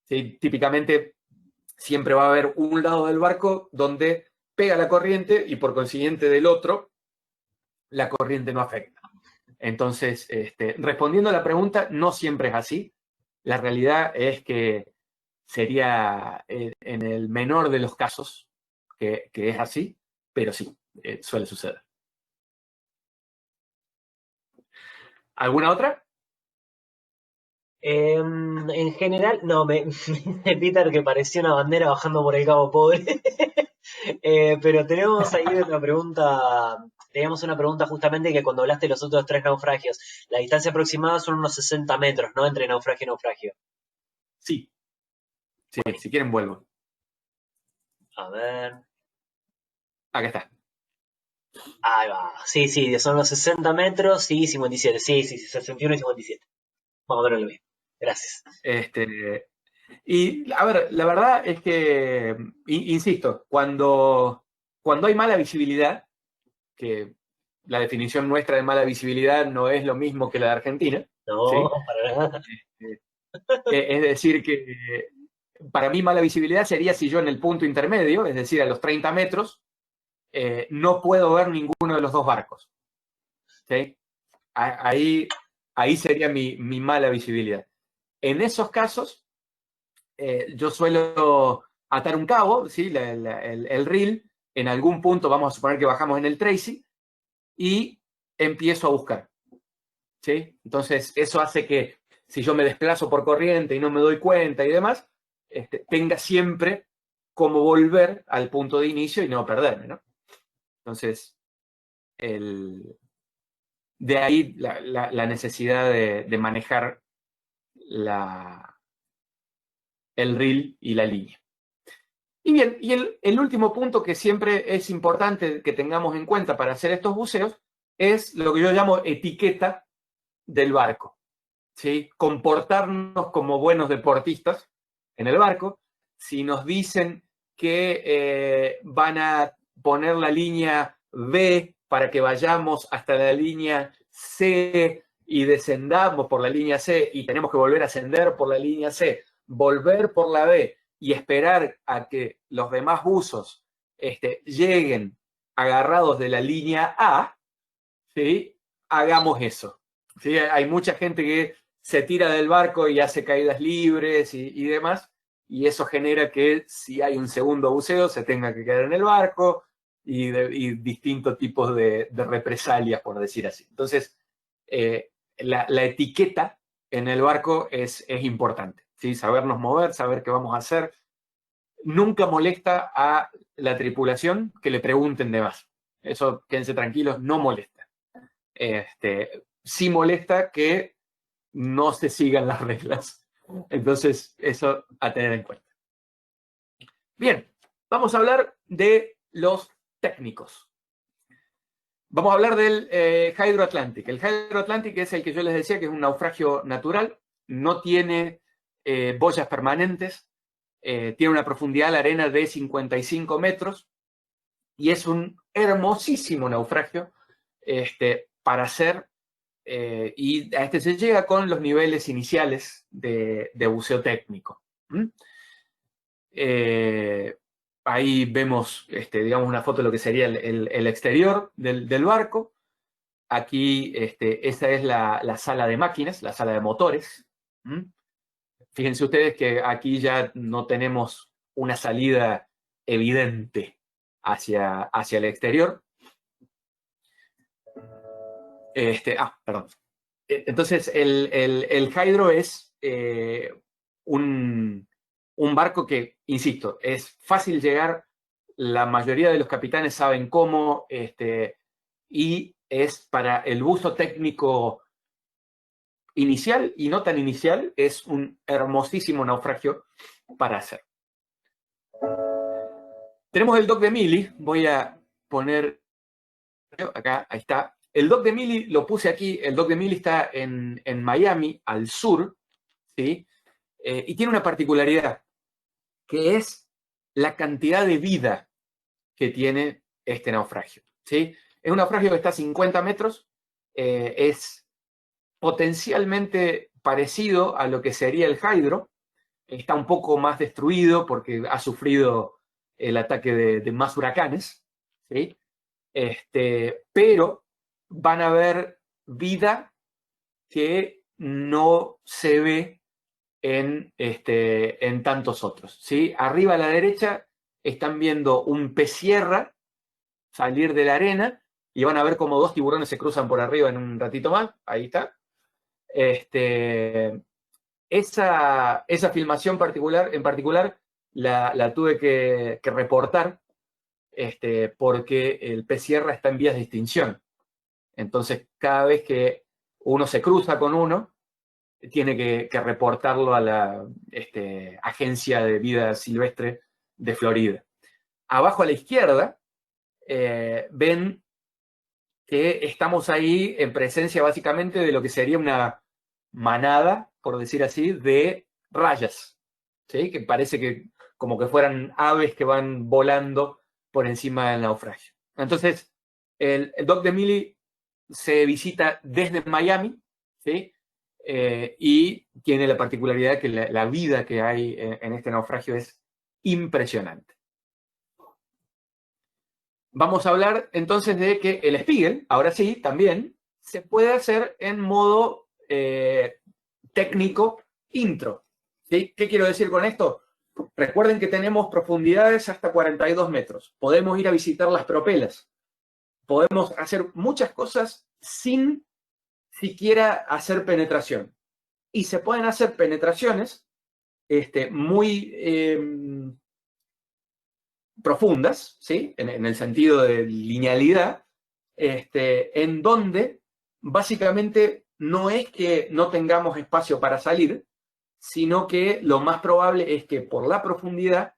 ¿sí? Típicamente siempre va a haber un lado del barco donde pega la corriente y por consiguiente del otro la corriente no afecta. Entonces, respondiendo a la pregunta, no siempre es así. La realidad es que sería en el menor de los casos que es así, pero sí, suele suceder. ¿Alguna otra? En general, no, me dice Peter que parecía una bandera bajando por el Cabo Pobre. Pero tenemos ahí una pregunta. Teníamos una pregunta justamente que cuando hablaste de los otros 3 naufragios, la distancia aproximada son unos 60 metros, ¿no? Entre naufragio y naufragio. Sí. Sí, si quieren vuelvo. A ver. Acá está. Ahí va. Sí, sí, son los 60 metros y 57. Sí, sí, 61 y 57. Vamos a verlo bien. Gracias. Y a ver, la verdad es que, insisto, cuando hay mala visibilidad, que la definición nuestra de mala visibilidad no es lo mismo que la de Argentina, No, ¿sí? para nada. Es decir, que para mí mala visibilidad sería si yo en el punto intermedio, es decir, a los 30 metros, no puedo ver ninguno de los dos barcos. ¿Sí? Ahí sería mi mala visibilidad. En esos casos, yo suelo atar un cabo, ¿sí? el reel, en algún punto, vamos a suponer que bajamos en el Tracy, y empiezo a buscar. ¿Sí? Entonces, eso hace que si yo me desplazo por corriente y no me doy cuenta y demás, tenga siempre como volver al punto de inicio y no perderme, ¿no? Entonces, de ahí la necesidad de manejar el reel y la línea. Y bien, y el último punto que siempre es importante que tengamos en cuenta para hacer estos buceos es lo que yo llamo etiqueta del barco. ¿Sí? Comportarnos como buenos deportistas en el barco. Si nos dicen que van a poner la línea B para que vayamos hasta la línea C y descendamos por la línea C y tenemos que volver a ascender por la línea C, volver por la B y esperar a que los demás buzos lleguen agarrados de la línea A, ¿sí? Hagamos eso. ¿Sí? Hay mucha gente que se tira del barco y hace caídas libres y demás, y eso genera que si hay un segundo buceo se tenga que quedar en el barco y distintos tipos de represalias, por decir así. Entonces, la etiqueta en el barco es importante, ¿sí? Sabernos mover, saber qué vamos a hacer. Nunca molesta a la tripulación que le pregunten de más. Eso, quédense tranquilos, no molesta. Sí molesta que no se sigan las reglas. Entonces, eso a tener en cuenta. Bien, vamos a hablar de los técnicos. Vamos a hablar del Hydro Atlantic. El Hydro Atlantic es el que yo les decía que es un naufragio natural, no tiene boyas permanentes, tiene una profundidad de la arena de 55 metros y es un hermosísimo naufragio para hacer, y a se llega con los niveles iniciales de buceo técnico. Ahí vemos, digamos, una foto de lo que sería el exterior del barco. Aquí, esta es la sala de máquinas, la sala de motores. Fíjense ustedes que aquí ya no tenemos una salida evidente hacia el exterior. Perdón. Entonces, el Hydro es un barco que, insisto, es fácil llegar, la mayoría de los capitanes saben cómo, y es para el buzo técnico inicial y no tan inicial, es un hermosísimo naufragio para hacer. Tenemos el dock de Mili, voy a poner acá, ahí está. El dock de Mili lo puse aquí, el dock de Mili está en Miami, al sur, ¿sí? Y tiene una particularidad, que es la cantidad de vida que tiene este naufragio, ¿sí? Es un naufragio que está a 50 metros, es potencialmente parecido a lo que sería el Hydro, está un poco más destruido porque ha sufrido el ataque de más huracanes, ¿sí? Pero van a haber vida que no se ve en tantos otros, ¿sí? Arriba a la derecha están viendo un pez sierra salir de la arena y van a ver como dos tiburones se cruzan por arriba en un ratito más. Ahí está. Esa filmación en particular la tuve que reportar porque el pez sierra está en vías de extinción. Entonces, cada vez que uno se cruza con uno, tiene que reportarlo a la Agencia de Vida Silvestre de Florida. Abajo a la izquierda ven que estamos ahí en presencia básicamente de lo que sería una manada, por decir así, de rayas, ¿sí? Que parece que como que fueran aves que van volando por encima del naufragio. Entonces, el Dock de Mili se visita desde Miami, ¿sí? Y tiene la particularidad que la vida que hay en este naufragio es impresionante. Vamos a hablar entonces de que el Spiegel, ahora sí, también, se puede hacer en modo técnico intro. ¿Sí? ¿Qué quiero decir con esto? Recuerden que tenemos profundidades hasta 42 metros. Podemos ir a visitar las propelas. Podemos hacer muchas cosas sin siquiera hacer penetración. Y se pueden hacer penetraciones muy profundas, ¿sí? En el sentido de linealidad, en donde básicamente no es que no tengamos espacio para salir, sino que lo más probable es que por la profundidad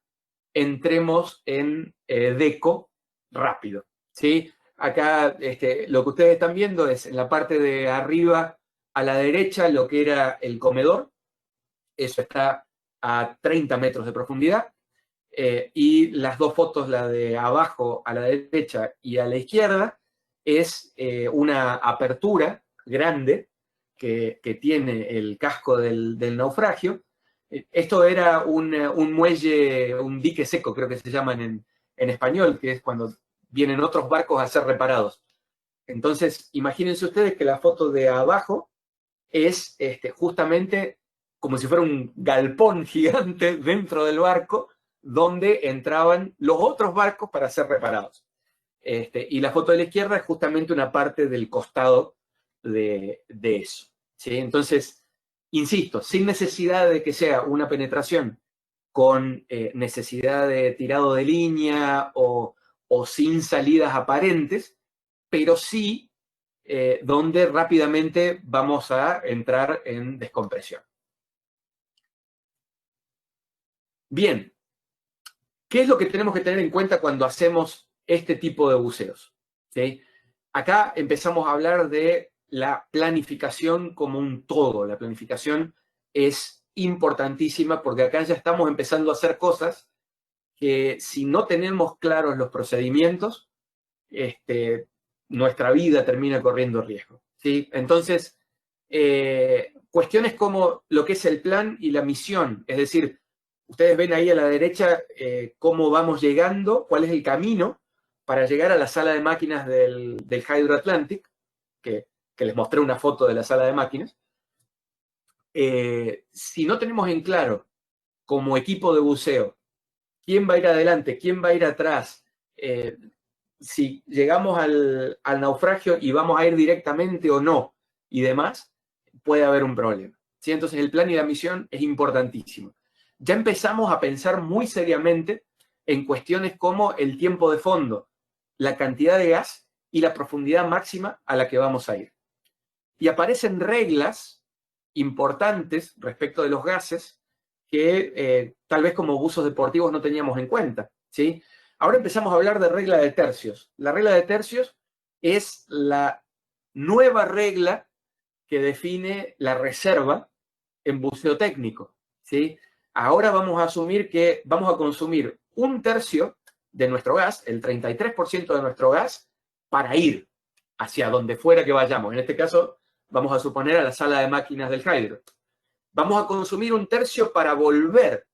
entremos en deco rápido, ¿sí? Acá lo que ustedes están viendo es en la parte de arriba a la derecha lo que era el comedor, eso está a 30 metros de profundidad, y las dos fotos, la de abajo a la derecha y a la izquierda, es una apertura grande que tiene el casco del naufragio. Esto era un muelle, un dique seco, creo que se llaman en español, que es cuando vienen otros barcos a ser reparados. Entonces, imagínense ustedes que la foto de abajo es justamente como si fuera un galpón gigante dentro del barco donde entraban los otros barcos para ser reparados. Y la foto de la izquierda es justamente una parte del costado de eso, ¿sí? Entonces, insisto, sin necesidad de que sea una penetración con necesidad de tirado de línea o sin salidas aparentes, pero sí donde rápidamente vamos a entrar en descompresión. Bien, ¿qué es lo que tenemos que tener en cuenta cuando hacemos este tipo de buceos? ¿Sí? Acá empezamos a hablar de la planificación como un todo. La planificación es importantísima porque acá ya estamos empezando a hacer cosas que si no tenemos claros los procedimientos, nuestra vida termina corriendo riesgo, ¿sí? Entonces, cuestiones como lo que es el plan y la misión, es decir, ustedes ven ahí a la derecha cómo vamos llegando, cuál es el camino para llegar a la sala de máquinas del Hydro Atlantic, que les mostré una foto de la sala de máquinas. Si no tenemos en claro, como equipo de buceo, quién va a ir adelante, quién va a ir atrás, si llegamos al naufragio y vamos a ir directamente o no, y demás, puede haber un problema, ¿sí? Entonces el plan y la misión es importantísimo. Ya empezamos a pensar muy seriamente en cuestiones como el tiempo de fondo, la cantidad de gas y la profundidad máxima a la que vamos a ir. Y aparecen reglas importantes respecto de los gases que tal vez como buzos deportivos no teníamos en cuenta, ¿sí? Ahora empezamos a hablar de regla de tercios. La regla de tercios es la nueva regla que define la reserva en buceo técnico, ¿sí? Ahora vamos a asumir que vamos a consumir un tercio de nuestro gas, el 33% de nuestro gas, para ir hacia donde fuera que vayamos. En este caso, vamos a suponer a la sala de máquinas del Hydro. vamos a consumir 1/3 para volver.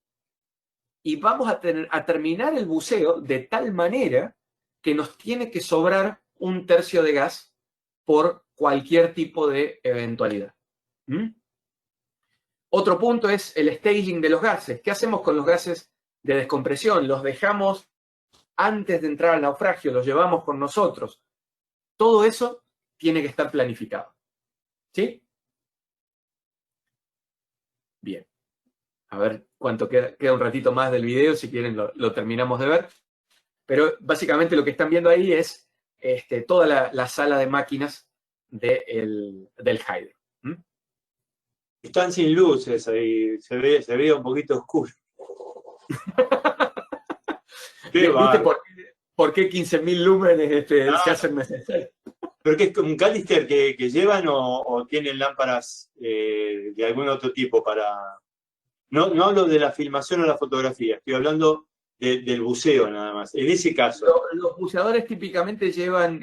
Y vamos a terminar el buceo de tal manera que nos tiene que sobrar 1/3 de gas por cualquier tipo de eventualidad. ¿Mm? Otro punto es el staging de los gases. ¿Qué hacemos con los gases de descompresión? ¿Los dejamos antes de entrar al naufragio? ¿Los llevamos con nosotros? Todo eso tiene que estar planificado. ¿Sí? Bien. A ver cuánto queda. Queda un ratito más del video, si quieren lo terminamos de ver. Pero básicamente lo que están viendo ahí es toda la sala de máquinas del Hydro. ¿Mm? Están sin luces ahí, se ve un poquito oscuro. Qué ¿Viste bárbaro. por qué 15.000 lúmenes se hacen necesarios? ¿Pero qué es un canister que llevan o tienen lámparas de algún otro tipo para...? No hablo de la filmación o la fotografía, estoy hablando del buceo nada más. En ese caso. Los buceadores típicamente llevan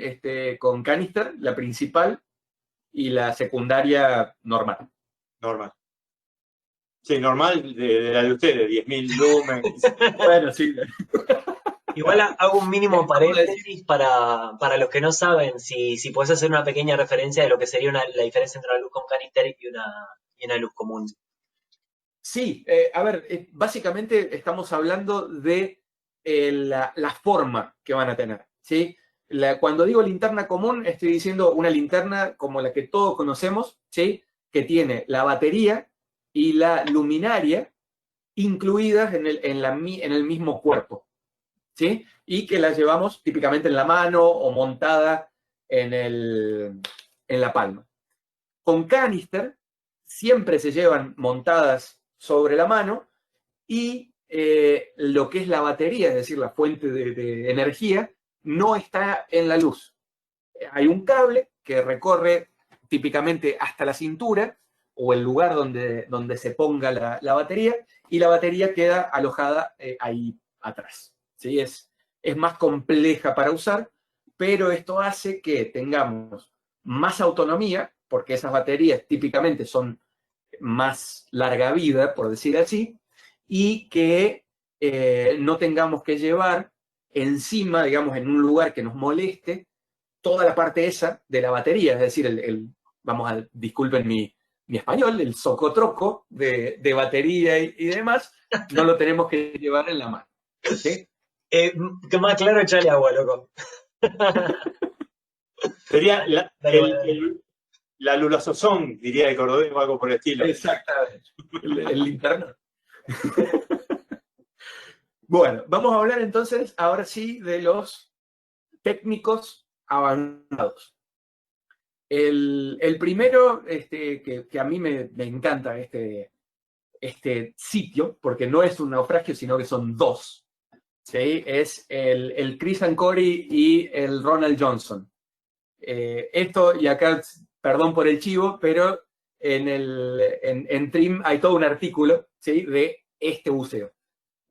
con canister, la principal, y la secundaria normal. Normal. Sí, normal de la de ustedes, 10.000 lumens. Bueno, sí. Igual hago un mínimo paréntesis para los que no saben, si podés hacer una pequeña referencia de lo que sería la diferencia entre una luz con canister y una luz común. Sí, a ver, básicamente estamos hablando de la forma que van a tener, ¿sí? Cuando digo linterna común, estoy diciendo una linterna como la que todos conocemos, ¿sí? Que tiene la batería y la luminaria incluidas en el mismo cuerpo, ¿sí? Y que la llevamos típicamente en la mano o montada en la palma. Con canister siempre se llevan montadas sobre la mano y lo que es la batería, es decir, la fuente de energía, no está en la luz. Hay un cable que recorre típicamente hasta la cintura o el lugar donde se ponga la batería, y la batería queda alojada ahí atrás. ¿Sí? Es más compleja para usar, pero esto hace que tengamos más autonomía, porque esas baterías típicamente son más larga vida, por decir así, y que no tengamos que llevar encima, digamos, en un lugar que nos moleste, toda la parte esa de la batería, es decir, disculpen mi español, el socotroco de batería y demás, no lo tenemos que llevar en la mano. ¿Sí? Que más claro, echarle agua, loco. Sería Dale. la lulazozón, diría el cordobés o algo por el estilo. Exactamente, el linterna. Bueno, vamos a hablar entonces, ahora sí, de los técnicos avanzados. El primero, que a mí me encanta este sitio, porque no es un naufragio, sino que son dos, ¿sí? Es el Chris Ancori y el Ronald Johnson. Esto, y acá, perdón por el chivo, pero en TRIM hay todo un artículo, ¿sí? De este buceo,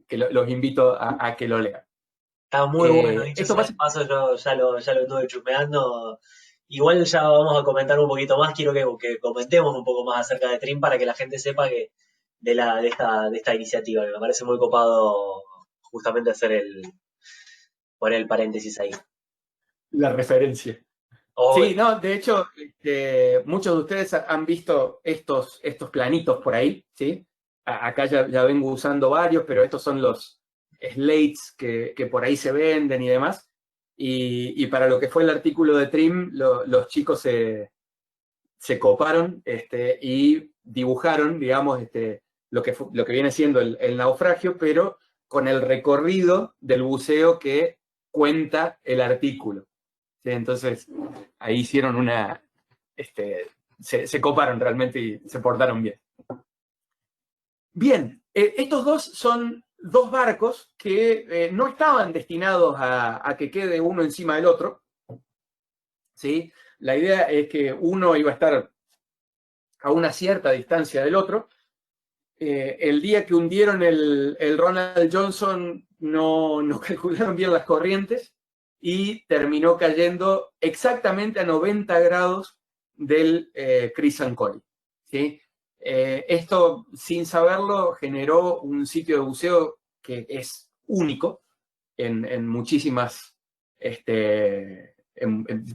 que los invito a que lo lean. Está muy bueno, dicho Esto sea de paso, yo ya lo estuve chusmeando. Igual ya vamos a comentar un poquito más, quiero que comentemos un poco más acerca de TRIM para que la gente sepa que de esta iniciativa, que me parece muy copado justamente poner el paréntesis ahí. La referencia. Obvio. Sí, no, de hecho, muchos de ustedes han visto estos planitos por ahí, ¿sí? Acá ya vengo usando varios, pero estos son los slates que por ahí se venden y demás. Y para lo que fue el artículo de TRIM, los chicos se coparon y dibujaron, digamos, lo que viene siendo el naufragio, pero con el recorrido del buceo que cuenta el artículo. ¿Sí? Entonces, ahí hicieron se coparon realmente y se portaron bien. Bien, estos dos son dos barcos que no estaban destinados a que quede uno encima del otro, ¿sí? La idea es que uno iba a estar a una cierta distancia del otro. El día que hundieron el Ronald Johnson no calcularon bien las corrientes y terminó cayendo exactamente a 90 grados del Chris Ancori, ¿sí? Esto, sin saberlo, generó un sitio de buceo que es único en muchísimas,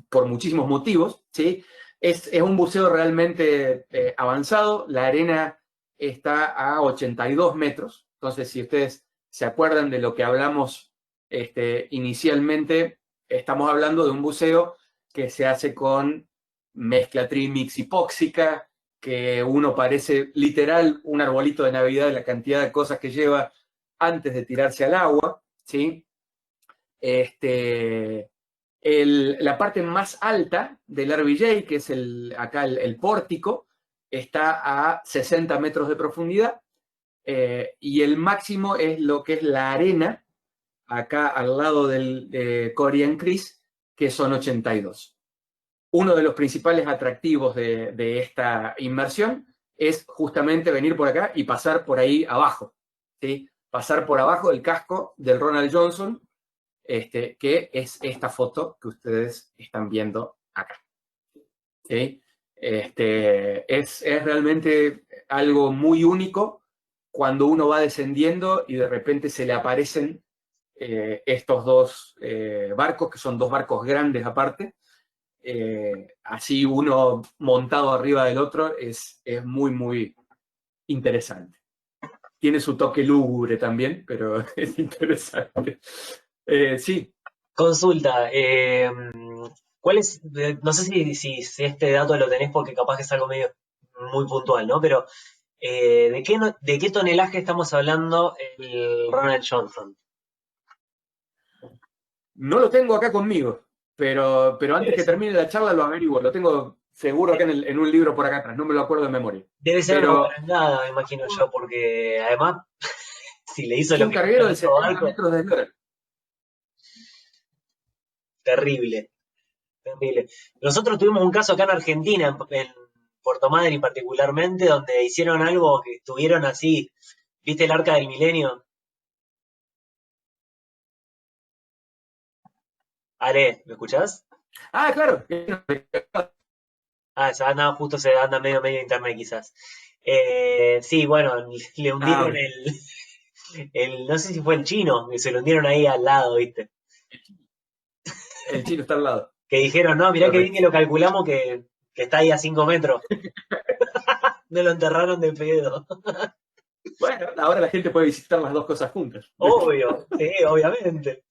por muchísimos motivos, ¿sí? Es un buceo realmente avanzado. La arena está a 82 metros. Entonces, si ustedes se acuerdan de lo que hablamos inicialmente, estamos hablando de un buceo que se hace con mezcla trimix hipóxica, que uno parece literal un arbolito de Navidad de la cantidad de cosas que lleva antes de tirarse al agua, ¿sí? La parte más alta del RBJ, que es acá el pórtico, está a 60 metros de profundidad, y el máximo es lo que es la arena, acá al lado del Korean Chris, que son 82. Uno de los principales atractivos de esta inmersión es justamente venir por acá y pasar por ahí abajo, ¿sí? Pasar por abajo del casco del Ronald Johnson, que es esta foto que ustedes están viendo acá, ¿sí? Es realmente algo muy único cuando uno va descendiendo y de repente se le aparecen estos dos barcos, que son dos barcos grandes aparte. Así uno montado arriba del otro es muy, muy interesante. Tiene su toque lúgubre también, pero es interesante. Sí. Consulta, ¿cuál es? No sé si este dato lo tenés porque capaz que es algo medio muy puntual, ¿no? Pero ¿de qué tonelaje estamos hablando el Ronald Johnson? No lo tengo acá conmigo, pero antes Debe que ser, termine la charla lo averiguo. Lo tengo seguro acá en un libro por acá atrás, no me lo acuerdo de memoria. debe ser una Pero guarangada, me imagino yo, porque además, si le hizo es lo un mismo que carguero al de otro 70 barco, metros de eslora. terrible, terrible. Nosotros tuvimos un caso acá en Argentina, en Puerto Madryn particularmente, donde hicieron algo que estuvieron así, ¿viste el Arca del Milenio? Ale, ¿me escuchás? Ah, claro. Ah, justo se anda medio internet quizás. Sí, bueno, le Ah, hundieron no sé si fue el chino, que se lo hundieron ahí al lado, ¿viste? el chino está al lado. Que dijeron, no, mirá que bien Correcto. que lo calculamos que está ahí a 5 metros. No lo enterraron de pedo. Bueno, ahora la gente puede visitar las dos cosas juntas. Obvio, sí, obviamente.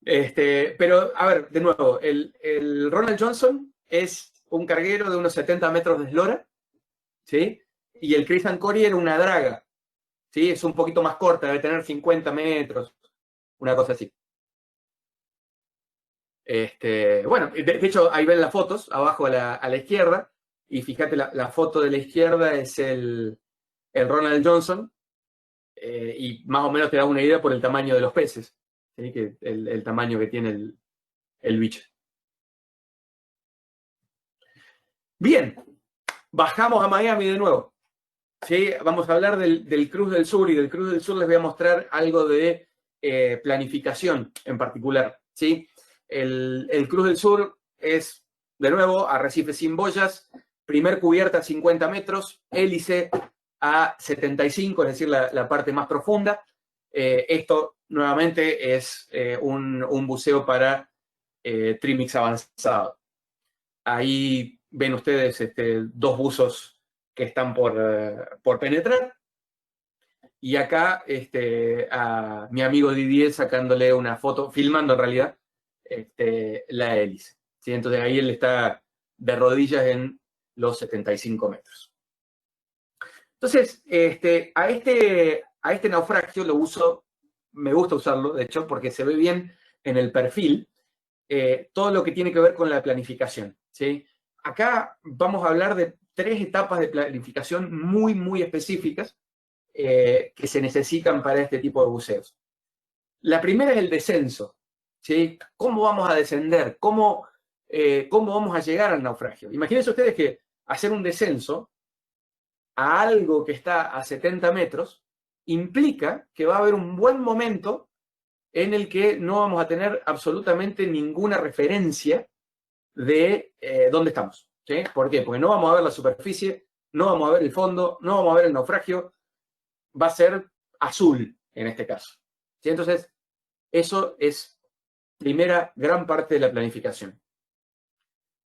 Pero, a ver, de nuevo, el Ronald Johnson es un carguero de unos 70 metros de eslora, ¿sí? Y el Chris Ancory era una draga, ¿sí? Es un poquito más corta, debe tener 50 metros, una cosa así. Bueno, de hecho, ahí ven las fotos, abajo a la izquierda, y fíjate, la foto de la izquierda es el Ronald Johnson, y más o menos te da una idea por el tamaño de los peces, ¿sí? Que el tamaño que tiene el bicho. Bien, bajamos a Miami de nuevo. ¿Sí? Vamos a hablar del Cruz del Sur, y del Cruz del Sur les voy a mostrar algo de planificación en particular. ¿Sí? El Cruz del Sur es, de nuevo, arrecife sin boyas, primer cubierta a 50 metros, hélice a 75, es decir, la parte más profunda. Esto, nuevamente, es un buceo para trimix avanzado. Ahí ven ustedes dos buzos que están por penetrar. Y acá a mi amigo Didier sacándole una foto, filmando en realidad, la hélice. ¿Sí? Entonces ahí él está de rodillas en los 75 metros. Entonces, a este naufragio lo uso, me gusta usarlo, de hecho, porque se ve bien en el perfil todo lo que tiene que ver con la planificación. ¿Sí? Acá vamos a hablar de 3 etapas de planificación muy, muy específicas que se necesitan para este tipo de buceos. La primera es el descenso. ¿Sí? ¿Cómo vamos a descender? ¿Cómo vamos a llegar al naufragio? Imagínense ustedes que hacer un descenso a algo que está a 70 metros implica que va a haber un buen momento en el que no vamos a tener absolutamente ninguna referencia de dónde estamos. ¿sí? ¿Por qué? Porque no vamos a ver la superficie, no vamos a ver el fondo, no vamos a ver el naufragio, va a ser azul en este caso. ¿Sí? Entonces, eso es primera gran parte de la planificación.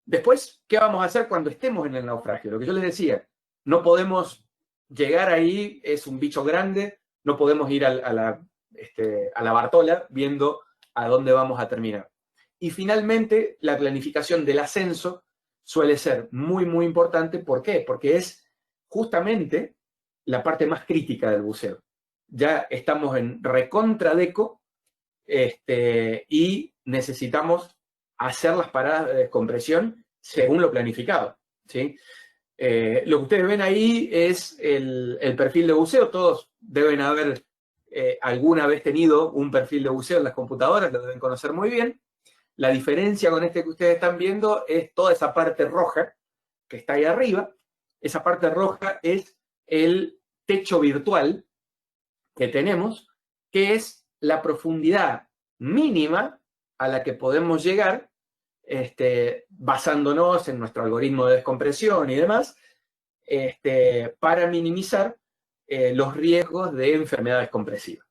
Después, ¿qué vamos a hacer cuando estemos en el naufragio? Lo que yo les decía, no podemos llegar ahí, es un bicho grande, no podemos ir a la Bartola viendo a dónde vamos a terminar. Y finalmente, la planificación del ascenso suele ser muy, muy importante. ¿Por qué? Porque es justamente la parte más crítica del buceo. Ya estamos en recontradeco y necesitamos hacer las paradas de descompresión según lo planificado, ¿sí? Lo que ustedes ven ahí es el perfil de buceo. Todos deben haber alguna vez tenido un perfil de buceo en las computadoras, lo deben conocer muy bien. La diferencia con este que ustedes están viendo es toda esa parte roja que está ahí arriba. Esa parte roja es el techo virtual que tenemos, que es la profundidad mínima a la que podemos llegar basándonos en nuestro algoritmo de descompresión y demás, para minimizar los riesgos de enfermedades compresivas.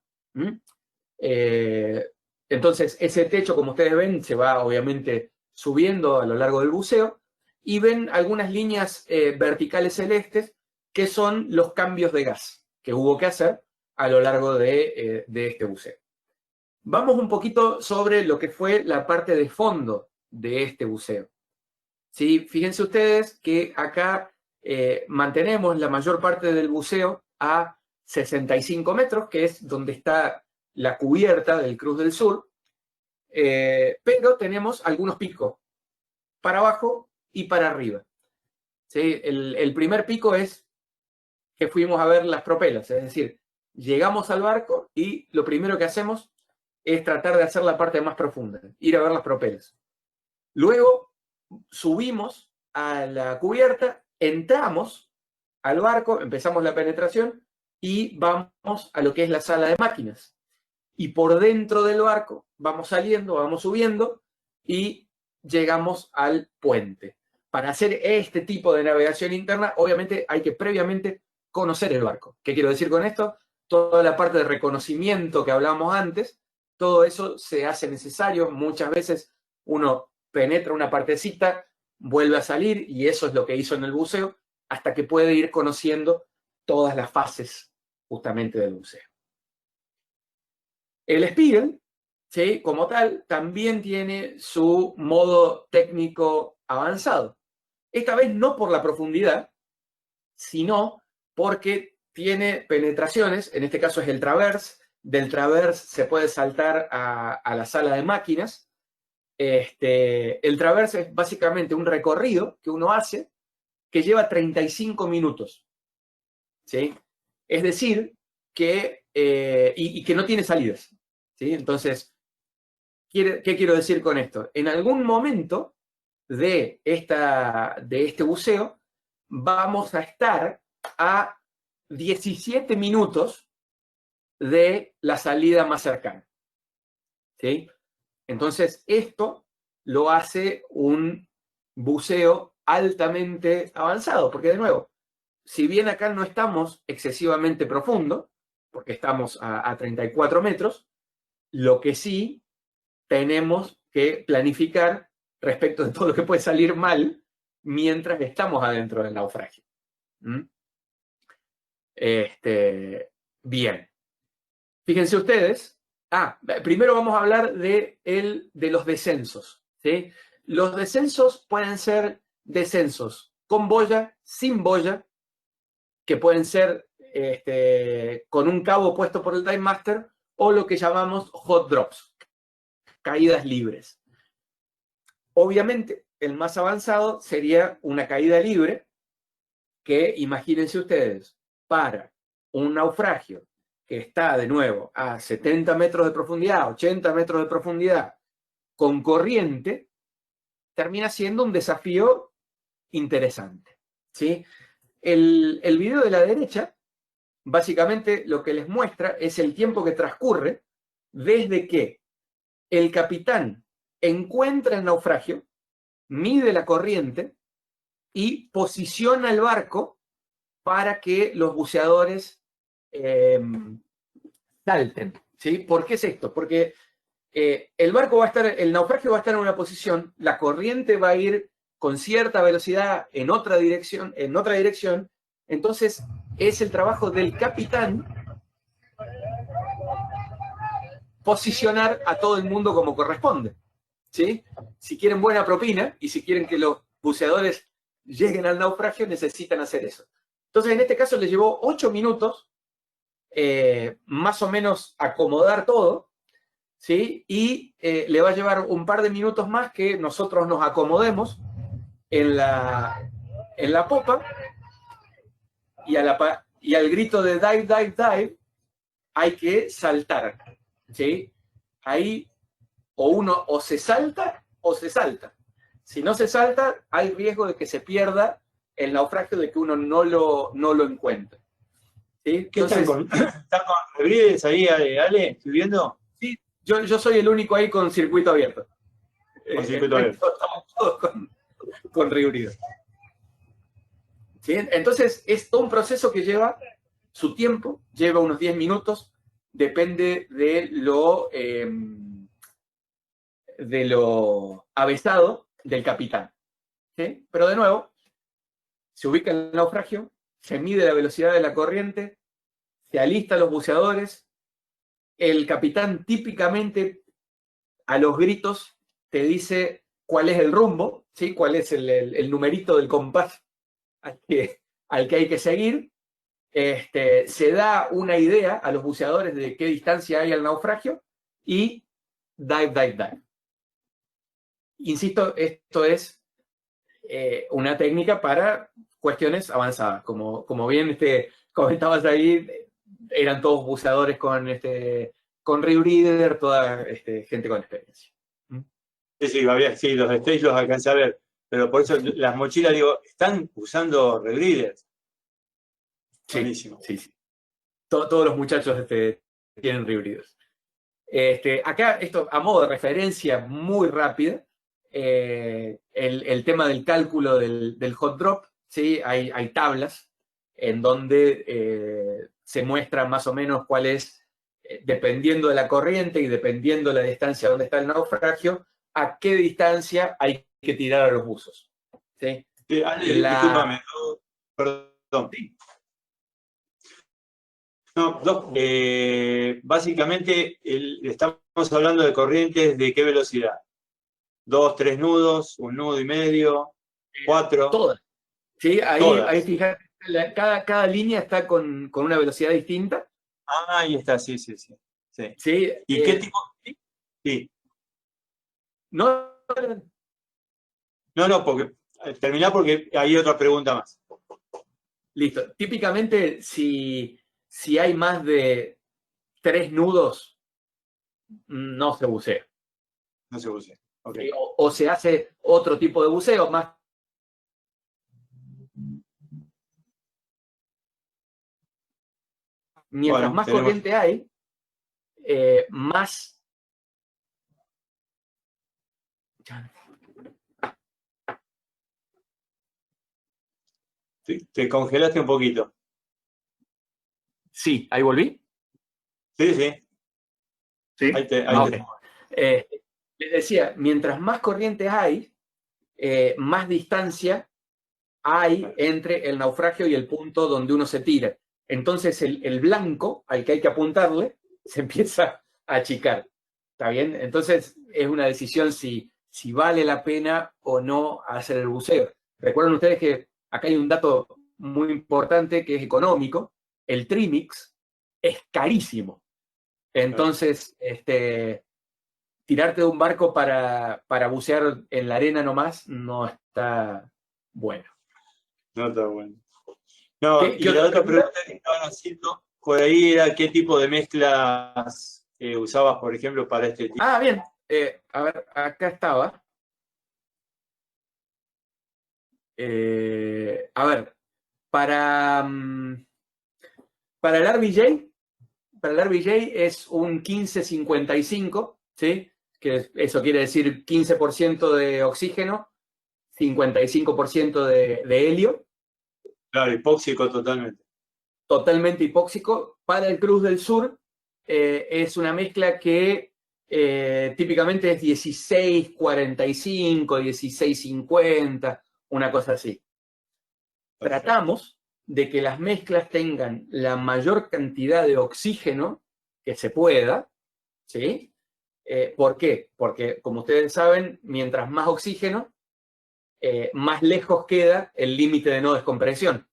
Entonces, ese techo, como ustedes ven, se va obviamente subiendo a lo largo del buceo y ven algunas líneas verticales celestes que son los cambios de gas que hubo que hacer a lo largo de este buceo. Vamos un poquito sobre lo que fue la parte de fondo de este buceo. ¿Sí? Fíjense ustedes que acá mantenemos la mayor parte del buceo a 65 metros, que es donde está la cubierta del Cruz del Sur, pero tenemos algunos picos para abajo y para arriba. ¿Sí? El primer pico es que fuimos a ver las propelas, es decir, llegamos al barco y lo primero que hacemos es tratar de hacer la parte más profunda, ir a ver las propelas. Luego subimos a la cubierta, entramos al barco, empezamos la penetración y vamos a lo que es la sala de máquinas. Y por dentro del barco vamos saliendo, vamos subiendo y llegamos al puente. Para hacer este tipo de navegación interna, obviamente hay que previamente conocer el barco. ¿Qué quiero decir con esto? Toda la parte de reconocimiento que hablábamos antes, todo eso se hace necesario. Muchas veces uno penetra una partecita, vuelve a salir, y eso es lo que hizo en el buceo, hasta que puede ir conociendo todas las fases justamente del buceo. El Spiegel, ¿sí?, como tal, también tiene su modo técnico avanzado. Esta vez no por la profundidad, sino porque tiene penetraciones, en este caso es el traverse. Del traverse se puede saltar a la sala de máquinas. El traverse es básicamente un recorrido que uno hace que lleva 35 minutos. ¿Sí? Es decir, que, y que no tiene salidas. ¿Sí? Entonces, ¿qué quiero decir con esto? En algún momento de este buceo vamos a estar a 17 minutos de la salida más cercana. ¿Sí? Entonces, esto lo hace un buceo altamente avanzado, porque de nuevo, si bien acá no estamos excesivamente profundo, porque estamos a 34 metros, lo que sí tenemos que planificar respecto de todo lo que puede salir mal mientras estamos adentro del naufragio. Bien. Fíjense ustedes. Primero vamos a hablar de los descensos. ¿Sí? Los descensos pueden ser descensos con boya, sin boya, que pueden ser con un cabo puesto por el Dive Master, o lo que llamamos hot drops, caídas libres. Obviamente, el más avanzado sería una caída libre, que imagínense ustedes, para un naufragio que está de nuevo a 70 metros de profundidad, 80 metros de profundidad, con corriente, termina siendo un desafío interesante. ¿Sí? El video de la derecha, básicamente lo que les muestra es el tiempo que transcurre desde que el capitán encuentra el naufragio, mide la corriente, y posiciona el barco para que los buceadores salten, ¿sí? ¿Por qué es esto? Porque el naufragio va a estar en una posición, la corriente va a ir con cierta velocidad en otra dirección, entonces es el trabajo del capitán posicionar a todo el mundo como corresponde, ¿sí? Si quieren buena propina y si quieren que los buceadores lleguen al naufragio, necesitan hacer eso. Entonces, en este caso les llevó 8 minutos más o menos acomodar todo, ¿sí? Y le va a llevar un par de minutos más que nosotros nos acomodemos en la popa y al grito de dive, dive, dive, hay que saltar, ¿sí? Ahí uno o se salta o se salta. Si no se salta, hay riesgo de que se pierda el naufragio, de que uno no lo encuentre. ¿Sí? ¿Qué están con rebríderes ahí, Ale? ¿Estoy viendo? Sí, yo soy el único ahí con circuito abierto. Con circuito abierto. Estamos todos con rebríderes. ¿Sí? Entonces, es todo un proceso que lleva su tiempo, lleva unos 10 minutos, depende de lo avesado del capitán. ¿Sí? Pero de nuevo, se ubica en el naufragio, se mide la velocidad de la corriente, se alistan los buceadores, el capitán típicamente a los gritos te dice cuál es el rumbo, ¿sí? Cuál es el numerito del compás al que hay que seguir. Se da una idea a los buceadores de qué distancia hay al naufragio y dive, dive, dive. Insisto, esto es una técnica para cuestiones avanzadas. Como bien comentabas ahí, eran todos buceadores con rebreather, toda gente con experiencia. Sí, los stage los alcancé a ver, pero por eso las mochilas, digo, ¿están usando rebreathers? Sí, buenísimo. sí. Todos los muchachos tienen rebreathers. Acá, esto a modo de referencia muy rápida, el tema del cálculo del hot drop, ¿sí? Hay tablas en donde se muestra más o menos cuál es, dependiendo de la corriente y dependiendo de la distancia donde está el naufragio, a qué distancia hay que tirar a los buzos. ¿Sí? Ale, discúlpame, perdón. Sí. No, básicamente estamos hablando de corrientes de qué velocidad. 2, 3 nudos, 1 nudo y medio, 4. Todas. ¿Sí? Todas. Ahí fíjate, cada línea está con una velocidad distinta. Ah, ahí está, sí. ¿Sí? ¿Y qué tipo? Sí. No, No, porque terminá porque hay otra pregunta más. listo. Típicamente, si hay más de 3 nudos, no se bucea. No se bucea. Okay. O se hace otro tipo de buceo más. Mientras más corriente hay, más... Te congelaste un poquito. Sí, ahí volví. Sí. ¿Sí? Ahí te Les decía, mientras más corrientes hay, más distancia hay entre el naufragio y el punto donde uno se tira. Entonces el blanco al que hay que apuntarle se empieza a achicar. ¿Está bien? Entonces es una decisión si vale la pena o no hacer el buceo. Recuerden ustedes que acá hay un dato muy importante que es económico. El trimix es carísimo. Entonces, tirarte de un barco para bucear en la arena nomás no está bueno. No está bueno. No, ¿Qué y la otra pregunta que estaban haciendo por ahí era qué tipo de mezclas usabas, por ejemplo, para este tipo. Ah, bien. A ver, acá estaba. A ver, para el RBJ es un 15-55, ¿sí? Que eso quiere decir 15% de oxígeno, 55% de helio, Claro, hipóxico totalmente. totalmente hipóxico. Para el Cruz del Sur es una mezcla que típicamente es 16,45, 16,50, una cosa así. Perfecto. Tratamos de que las mezclas tengan la mayor cantidad de oxígeno que se pueda, ¿sí? ¿Por qué? Porque, como ustedes saben, mientras más oxígeno, más lejos queda el límite de no descompresión.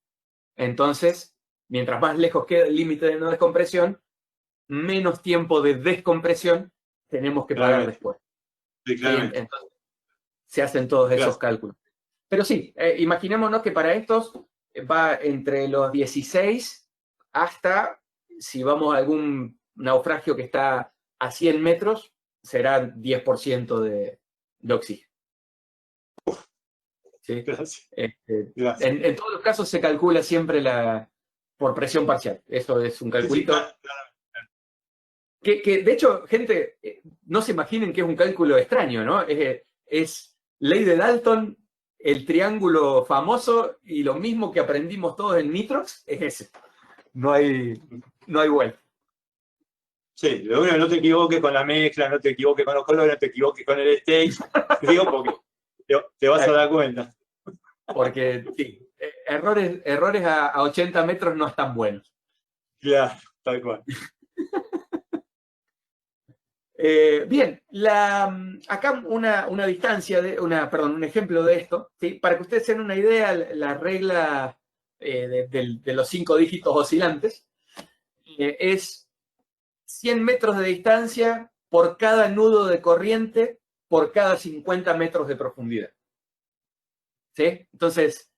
Entonces, mientras más lejos queda el límite de no descompresión, menos tiempo de descompresión tenemos que pagar Claramente. después. Sí, ¿Sí? claramente. Entonces, se hacen todos esos Gracias. cálculos. Pero sí, imaginémonos que para estos va entre los 16 hasta, si vamos a algún naufragio que está a 100 metros, será 10% de oxígeno. ¿Sí? Gracias. En todos los casos se calcula siempre por presión parcial. Eso es un calculito. Sí, claro. Que de hecho, gente, no se imaginen que es un cálculo extraño, ¿no? Es ley de Dalton, el triángulo famoso, y lo mismo que aprendimos todos en Nitrox es ese. No hay vuelta. Sí, lo único que no te equivoques con la mezcla, no te equivoques con los colores, no te equivoques con el stage. Digo, porque te vas a dar cuenta. Porque sí, errores a 80 metros no están buenos. Claro, tal cual. Bien, acá una distancia, un ejemplo de esto, ¿sí? Para que ustedes tengan una idea, la regla de los 5 dígitos oscilantes es 100 metros de distancia por cada nudo de corriente por cada 50 metros de profundidad. ¿Sí? Entonces,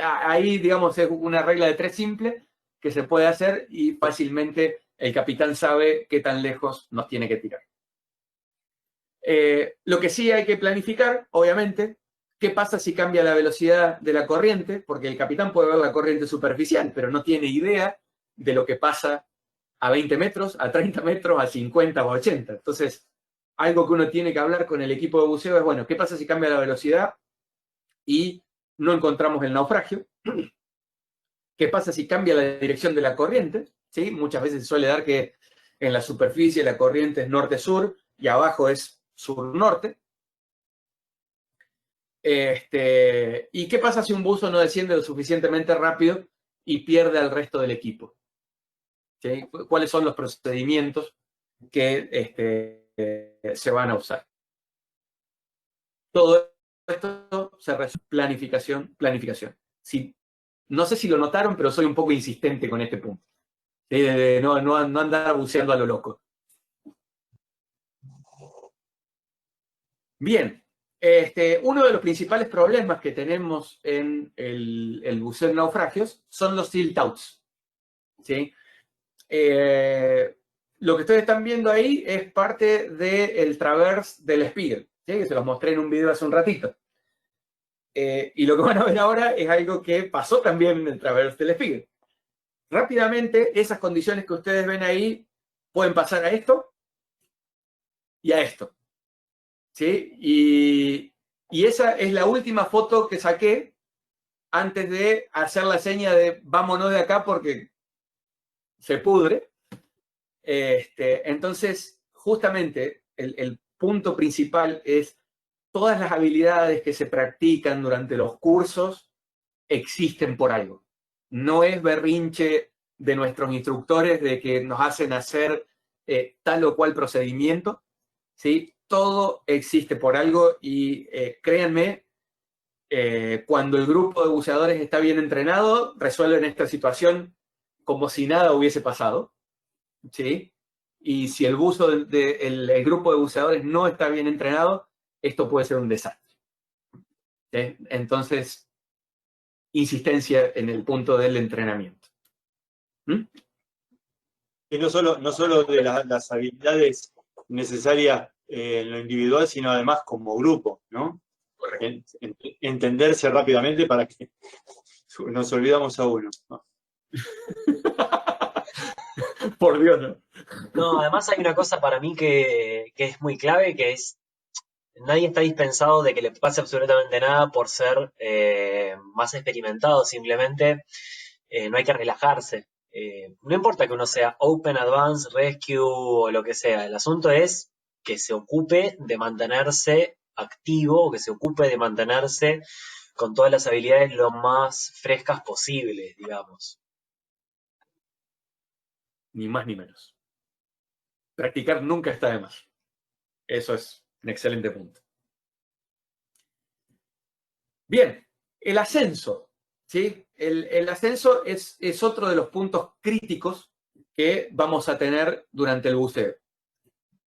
ahí, digamos, es una regla de 3 simple que se puede hacer y fácilmente el capitán sabe qué tan lejos nos tiene que tirar. Lo que sí hay que planificar, obviamente, qué pasa si cambia la velocidad de la corriente, porque el capitán puede ver la corriente superficial, pero no tiene idea de lo que pasa a 20 metros, a 30 metros, a 50 o a 80. Entonces, algo que uno tiene que hablar con el equipo de buceo es, bueno, ¿qué pasa si cambia la velocidad y no encontramos el naufragio? ¿Qué pasa si cambia la dirección de la corriente? ¿Sí? Muchas veces se suele dar que en la superficie la corriente es norte-sur y abajo es sur-norte. ¿Y qué pasa si un buzo no desciende lo suficientemente rápido y pierde al resto del equipo? ¿Sí? ¿Cuáles son los procedimientos que se van a usar? Todo esto se resume planificación, planificación. No sé si lo notaron, pero soy un poco insistente con este punto. No andar buceando a lo loco. Bien, uno de los principales problemas que tenemos en el buceo en naufragios son los tilt outs. ¿Sí? Lo que ustedes están viendo ahí es parte del traverse del Spiegel, ¿sí? Que se los mostré en un video hace un ratito. Y lo que van a ver ahora es algo que pasó también en el traverse del Spiegel. Rápidamente, esas condiciones que ustedes ven ahí pueden pasar a esto y a esto. ¿Sí? Y esa es la última foto que saqué antes de hacer la seña de vámonos de acá porque se pudre. Entonces, justamente, el punto principal es todas las habilidades que se practican durante los cursos existen por algo. No es berrinche de nuestros instructores de que nos hacen hacer tal o cual procedimiento, ¿sí? Todo existe por algo y créanme, cuando el grupo de buceadores está bien entrenado, resuelven esta situación como si nada hubiese pasado, ¿sí? Y si el grupo de buceadores no está bien entrenado, esto puede ser un desastre. ¿Sí? Entonces, insistencia en el punto del entrenamiento. ¿Mm? Y no solo de las habilidades necesarias en lo individual, sino además como grupo, ¿no? Entenderse rápidamente para que nos olvidamos a uno, ¿no? Por Dios, ¿no? No, además hay una cosa para mí que es muy clave, que es nadie está dispensado de que le pase absolutamente nada por ser más experimentado, simplemente no hay que relajarse. No importa que uno sea Open, Advanced, Rescue o lo que sea, el asunto es que se ocupe de mantenerse activo, o que se ocupe de mantenerse con todas las habilidades lo más frescas posibles, digamos. Ni más ni menos. Practicar nunca está de más. Eso es un excelente punto. Bien, el ascenso, ¿sí? El ascenso es otro de los puntos críticos que vamos a tener durante el buceo.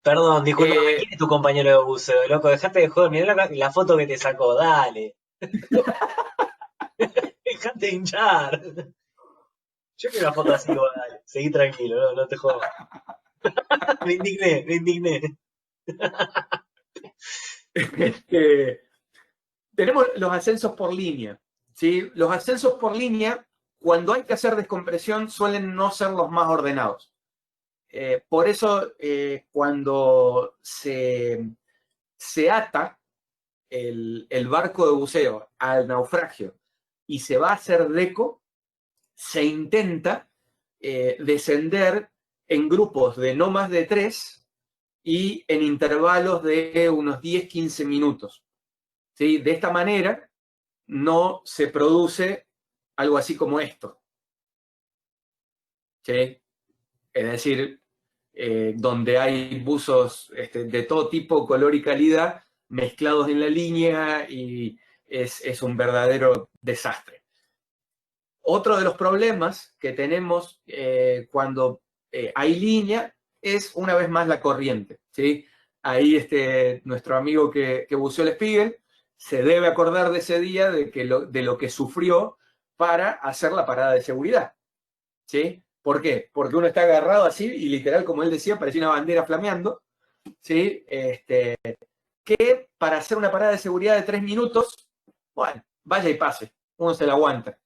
Perdón, discúlpame, Eh, ¿quién es tu compañero de buceo, loco? Dejate de joder, mirá la foto que te sacó, dale. Dejate de hinchar. Yo quiero una foto así, vos, dale. Seguí tranquilo, no te jodas. Me indigné, me indigné. tenemos los ascensos por línea, ¿sí? Los ascensos por línea, cuando hay que hacer descompresión, suelen no ser los más ordenados. Por eso, cuando se ata el barco de buceo al naufragio y se va a hacer deco, se intenta descender en grupos de no más de 3 y en intervalos de unos 10-15 minutos. ¿Sí? De esta manera no se produce algo así como esto. ¿Sí? Es decir, donde hay buzos de todo tipo, color y calidad mezclados en la línea y es un verdadero desastre. Otro de los problemas que tenemos cuando hay línea es una vez más la corriente, ¿sí? Ahí nuestro amigo que buceó el Spiegel se debe acordar de ese día de lo que sufrió para hacer la parada de seguridad, ¿sí? ¿Por qué? Porque uno está agarrado así y literal, como él decía, parecía una bandera flameando, ¿sí? Que para hacer una parada de seguridad de 3 minutos, bueno, vaya y pase, uno se la aguanta.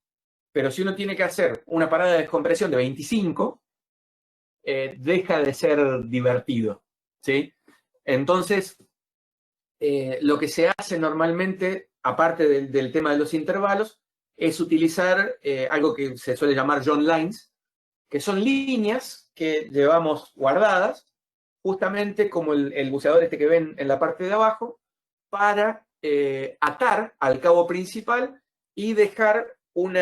Pero si uno tiene que hacer una parada de descompresión de 25, deja de ser divertido, ¿sí? Entonces, lo que se hace normalmente, aparte del tema de los intervalos, es utilizar algo que se suele llamar John Lines, que son líneas que llevamos guardadas, justamente como el buceador que ven en la parte de abajo, para atar al cabo principal y dejar un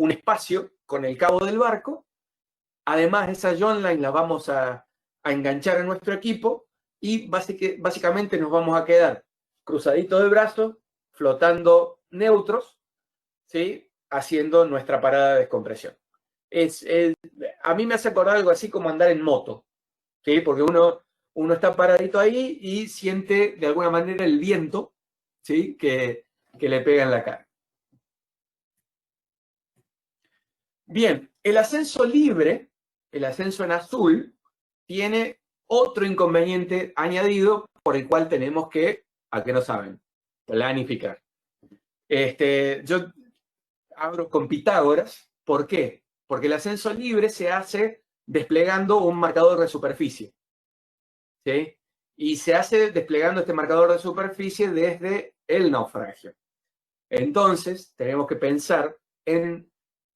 espacio con el cabo del barco. Además, esa John Line la vamos a enganchar a nuestro equipo y básicamente nos vamos a quedar cruzaditos de brazos, flotando neutros, ¿sí? Haciendo nuestra parada de descompresión. A mí me hace acordar algo así como andar en moto, ¿sí? Porque uno está paradito ahí y siente de alguna manera el viento, ¿sí? que le pega en la cara. Bien, el ascenso libre, el ascenso en azul, tiene otro inconveniente añadido por el cual tenemos que, ¿a qué no saben? Planificar. Yo abro con Pitágoras. ¿Por qué? Porque el ascenso libre se hace desplegando un marcador de superficie, ¿sí? Y se hace desplegando este marcador de superficie desde el naufragio. Entonces, tenemos que pensar en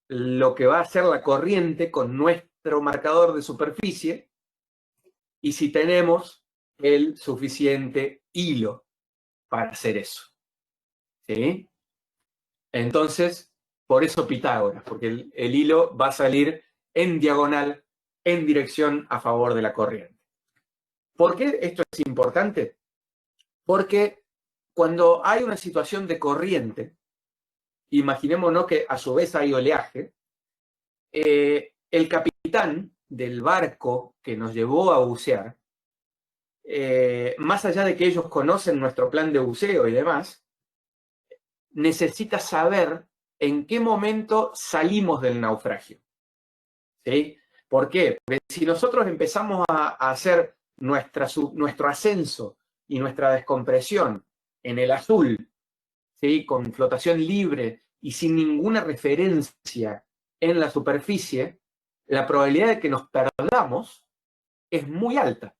lo que va a hacer la corriente con nuestro marcador de superficie y si tenemos el suficiente hilo para hacer eso, ¿sí? Entonces, por eso Pitágoras, porque el hilo va a salir en diagonal en dirección a favor de la corriente. ¿Por qué esto es importante? Porque cuando hay una situación de corriente, imaginémonos que a su vez hay oleaje, el capitán del barco que nos llevó a bucear, más allá de que ellos conocen nuestro plan de buceo y demás, necesita saber en qué momento salimos del naufragio, ¿sí? ¿Por qué? Porque si nosotros empezamos a hacer nuestro ascenso y nuestra descompresión en el azul, ¿sí? Con flotación libre y sin ninguna referencia en la superficie, la probabilidad de que nos perdamos es muy alta,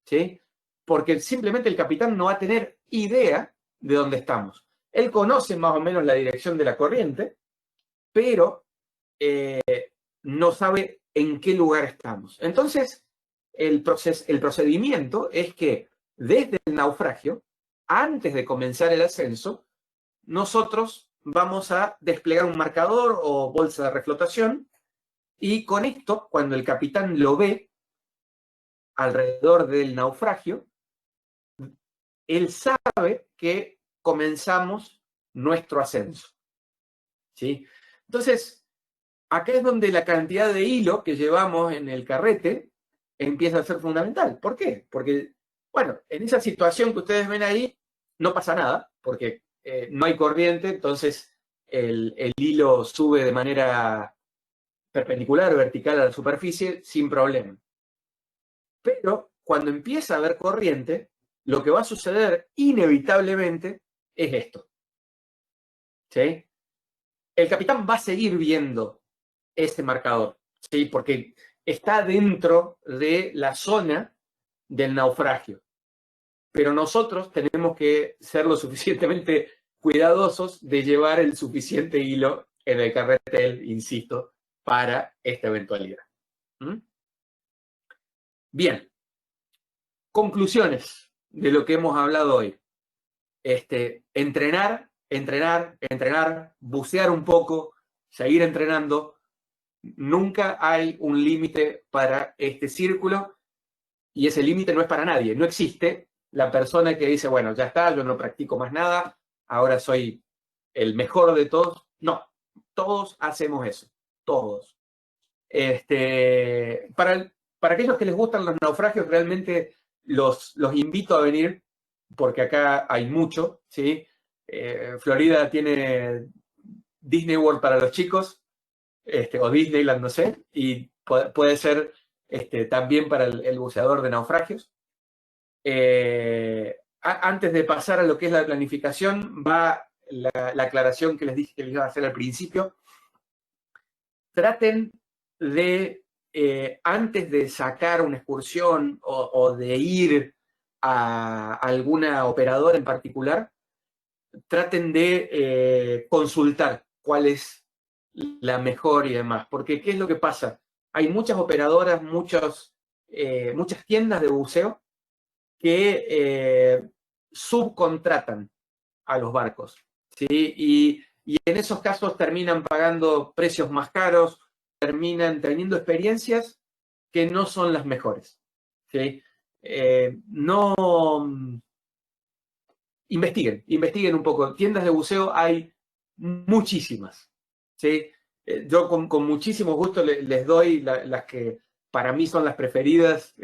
¿sí? porque simplemente el capitán no va a tener idea de dónde estamos. Él conoce más o menos la dirección de la corriente, pero no sabe en qué lugar estamos. Entonces, el procedimiento es que desde el naufragio, antes de comenzar el ascenso, nosotros vamos a desplegar un marcador o bolsa de reflotación, y con esto, cuando el capitán lo ve alrededor del naufragio, él sabe que comenzamos nuestro ascenso. ¿Sí? Entonces, acá es donde la cantidad de hilo que llevamos en el carrete empieza a ser fundamental. ¿Por qué? Porque, bueno, en esa situación que ustedes ven ahí, no pasa nada, porque no hay corriente, entonces el hilo sube de manera perpendicular o vertical a la superficie sin problema. Pero cuando empieza a haber corriente, lo que va a suceder inevitablemente es esto. ¿Sí? El capitán va a seguir viendo este marcador, ¿sí? Porque está dentro de la zona del naufragio. Pero nosotros tenemos que ser lo suficientemente cuidadosos de llevar el suficiente hilo en el carretel, insisto, para esta eventualidad. ¿Mm? Bien, conclusiones de lo que hemos hablado hoy. Entrenar, bucear un poco, seguir entrenando. Nunca hay un límite para este círculo, y ese límite no es para nadie. No existe la persona que dice, bueno, ya está, yo no practico más nada, ahora soy el mejor de todos. No, todos hacemos eso, todos. Para aquellos que les gustan los naufragios, realmente los invito a venir, porque acá hay mucho, ¿sí? Florida tiene Disney World para los chicos, o Disneyland, no sé, y puede ser también para el buceador de naufragios. Antes de pasar a lo que es la planificación, va la aclaración que les dije que les iba a hacer al principio. Traten de, antes de sacar una excursión o de ir a alguna operadora en particular, traten de consultar cuál es la mejor y demás. Porque, ¿qué es lo que pasa? Hay muchas operadoras, muchas tiendas de buceo que subcontratan a los barcos, ¿sí? Y en esos casos terminan pagando precios más caros, terminan teniendo experiencias que no son las mejores, ¿sí? Investiguen un poco. Tiendas de buceo hay muchísimas, ¿sí? Yo con muchísimo gusto les doy las que para mí son las preferidas,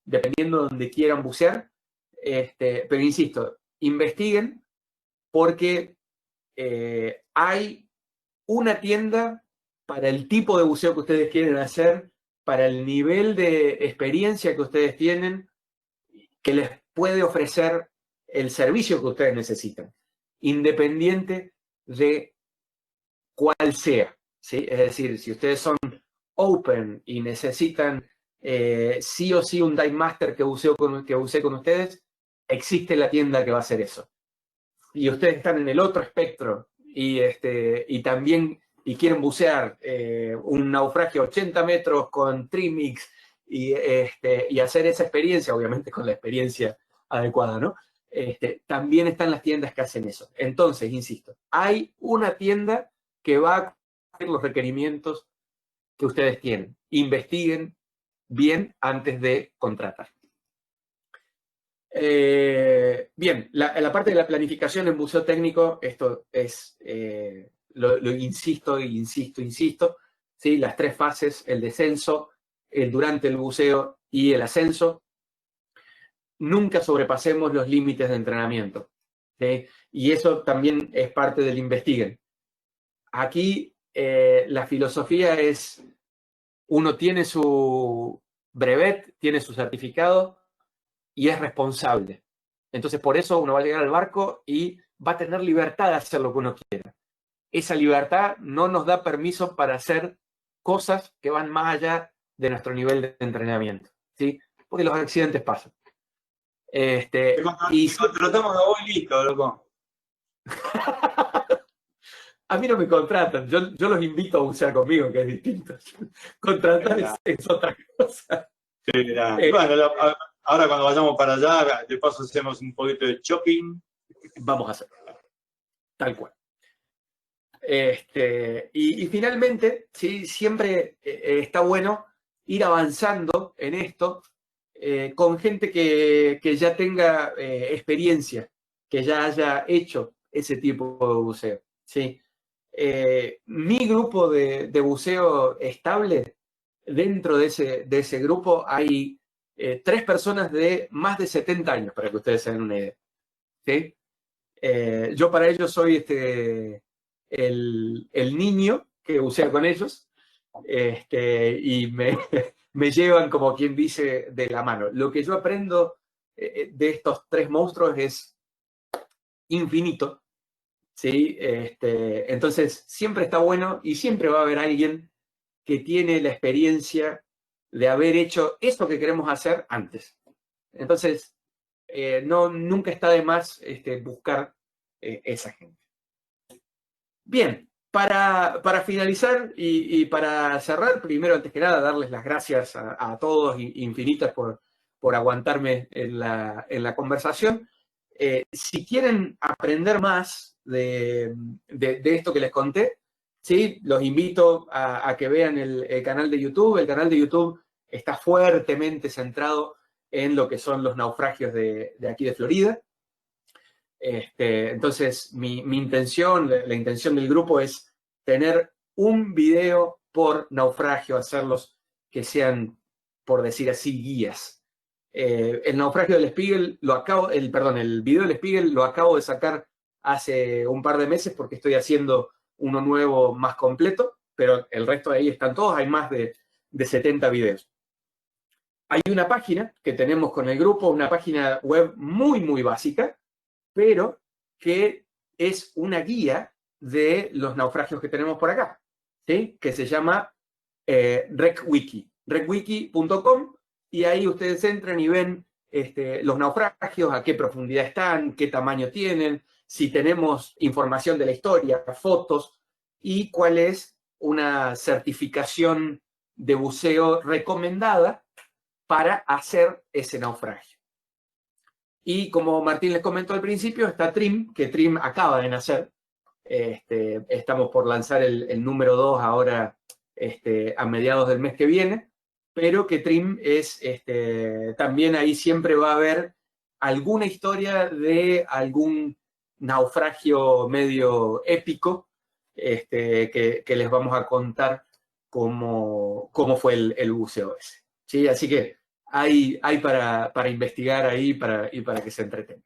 dependiendo de donde quieran bucear. Pero insisto, investiguen, porque hay una tienda para el tipo de buceo que ustedes quieren hacer, para el nivel de experiencia que ustedes tienen, que les puede ofrecer el servicio que ustedes necesitan, independiente de cuál sea, ¿sí? Es decir, si ustedes son open y necesitan sí o sí un dive master que bucee con ustedes, existe la tienda que va a hacer eso. Y ustedes están en el otro espectro y también quieren bucear un naufragio a 80 metros con trimix y hacer esa experiencia, obviamente con la experiencia adecuada, ¿no? También están las tiendas que hacen eso. Entonces, insisto, hay una tienda que va a cumplir los requerimientos que ustedes tienen. Investiguen bien antes de contratar. Bien, la parte de la planificación en buceo técnico, esto es, lo insisto, ¿sí? Las tres fases: el descenso, el durante el buceo y el ascenso. Nunca sobrepasemos los límites de entrenamiento, ¿sí? Y eso también es parte del investiguen. Aquí la filosofía es, uno tiene su brevet, tiene su certificado y es responsable. Entonces, por eso uno va a llegar al barco y va a tener libertad de hacer lo que uno quiera. Esa libertad no nos da permiso para hacer cosas que van más allá de nuestro nivel de entrenamiento, ¿sí? Porque los accidentes pasan. Te Y contratamos a vos y listo, loco. A mí no me contratan, yo los invito a bucear conmigo, que es distinto. Contratar es otra cosa. Bueno, ahora cuando vayamos para allá, de paso hacemos un poquito de shopping. Vamos a hacerlo. Tal cual. Y finalmente, ¿sí? Siempre está bueno ir avanzando en esto con gente que ya tenga experiencia, que ya haya hecho ese tipo de buceo. ¿Sí? Mi grupo de buceo estable, dentro de ese grupo hay 3 personas de más de 70 años, para que ustedes se den una idea. ¿Sí? Yo para ellos soy el niño que bucea con ellos y me llevan, como quien dice, de la mano. Lo que yo aprendo de estos 3 monstruos es infinito. ¿Sí? Entonces, siempre está bueno y siempre va a haber alguien que tiene la experiencia de haber hecho esto que queremos hacer antes. Entonces, nunca está de más buscar esa gente. Bien, para finalizar y para cerrar, primero, antes que nada, darles las gracias a todos infinitas por aguantarme en la conversación. Si quieren aprender más de esto que les conté, ¿sí? Los invito a que vean el canal de YouTube. El canal de YouTube está fuertemente centrado en lo que son los naufragios de aquí de Florida. Entonces, mi intención, la intención del grupo es tener un video por naufragio, hacerlos que sean, por decir así, guías. El naufragio del Spiegel, el video del Spiegel lo acabo de sacar hace un par de meses porque estoy haciendo uno nuevo más completo, pero el resto de ahí están todos, hay más de 70 videos. Hay una página que tenemos con el grupo, una página web muy, muy básica, pero que es una guía de los naufragios que tenemos por acá, ¿sí? Que se llama RecWiki, recwiki.com, y ahí ustedes entran y ven los naufragios, a qué profundidad están, qué tamaño tienen, si tenemos información de la historia, fotos, y cuál es una certificación de buceo recomendada para hacer ese naufragio. Y como Martín les comentó al principio, está TRIM, que TRIM acaba de nacer. Estamos por lanzar el número 2 ahora a mediados del mes que viene, pero que TRIM es, también ahí siempre va a haber alguna historia de algún naufragio medio épico que les vamos a contar cómo fue el buceo ese. ¿Sí? Así que hay para investigar ahí y para que se entretengan.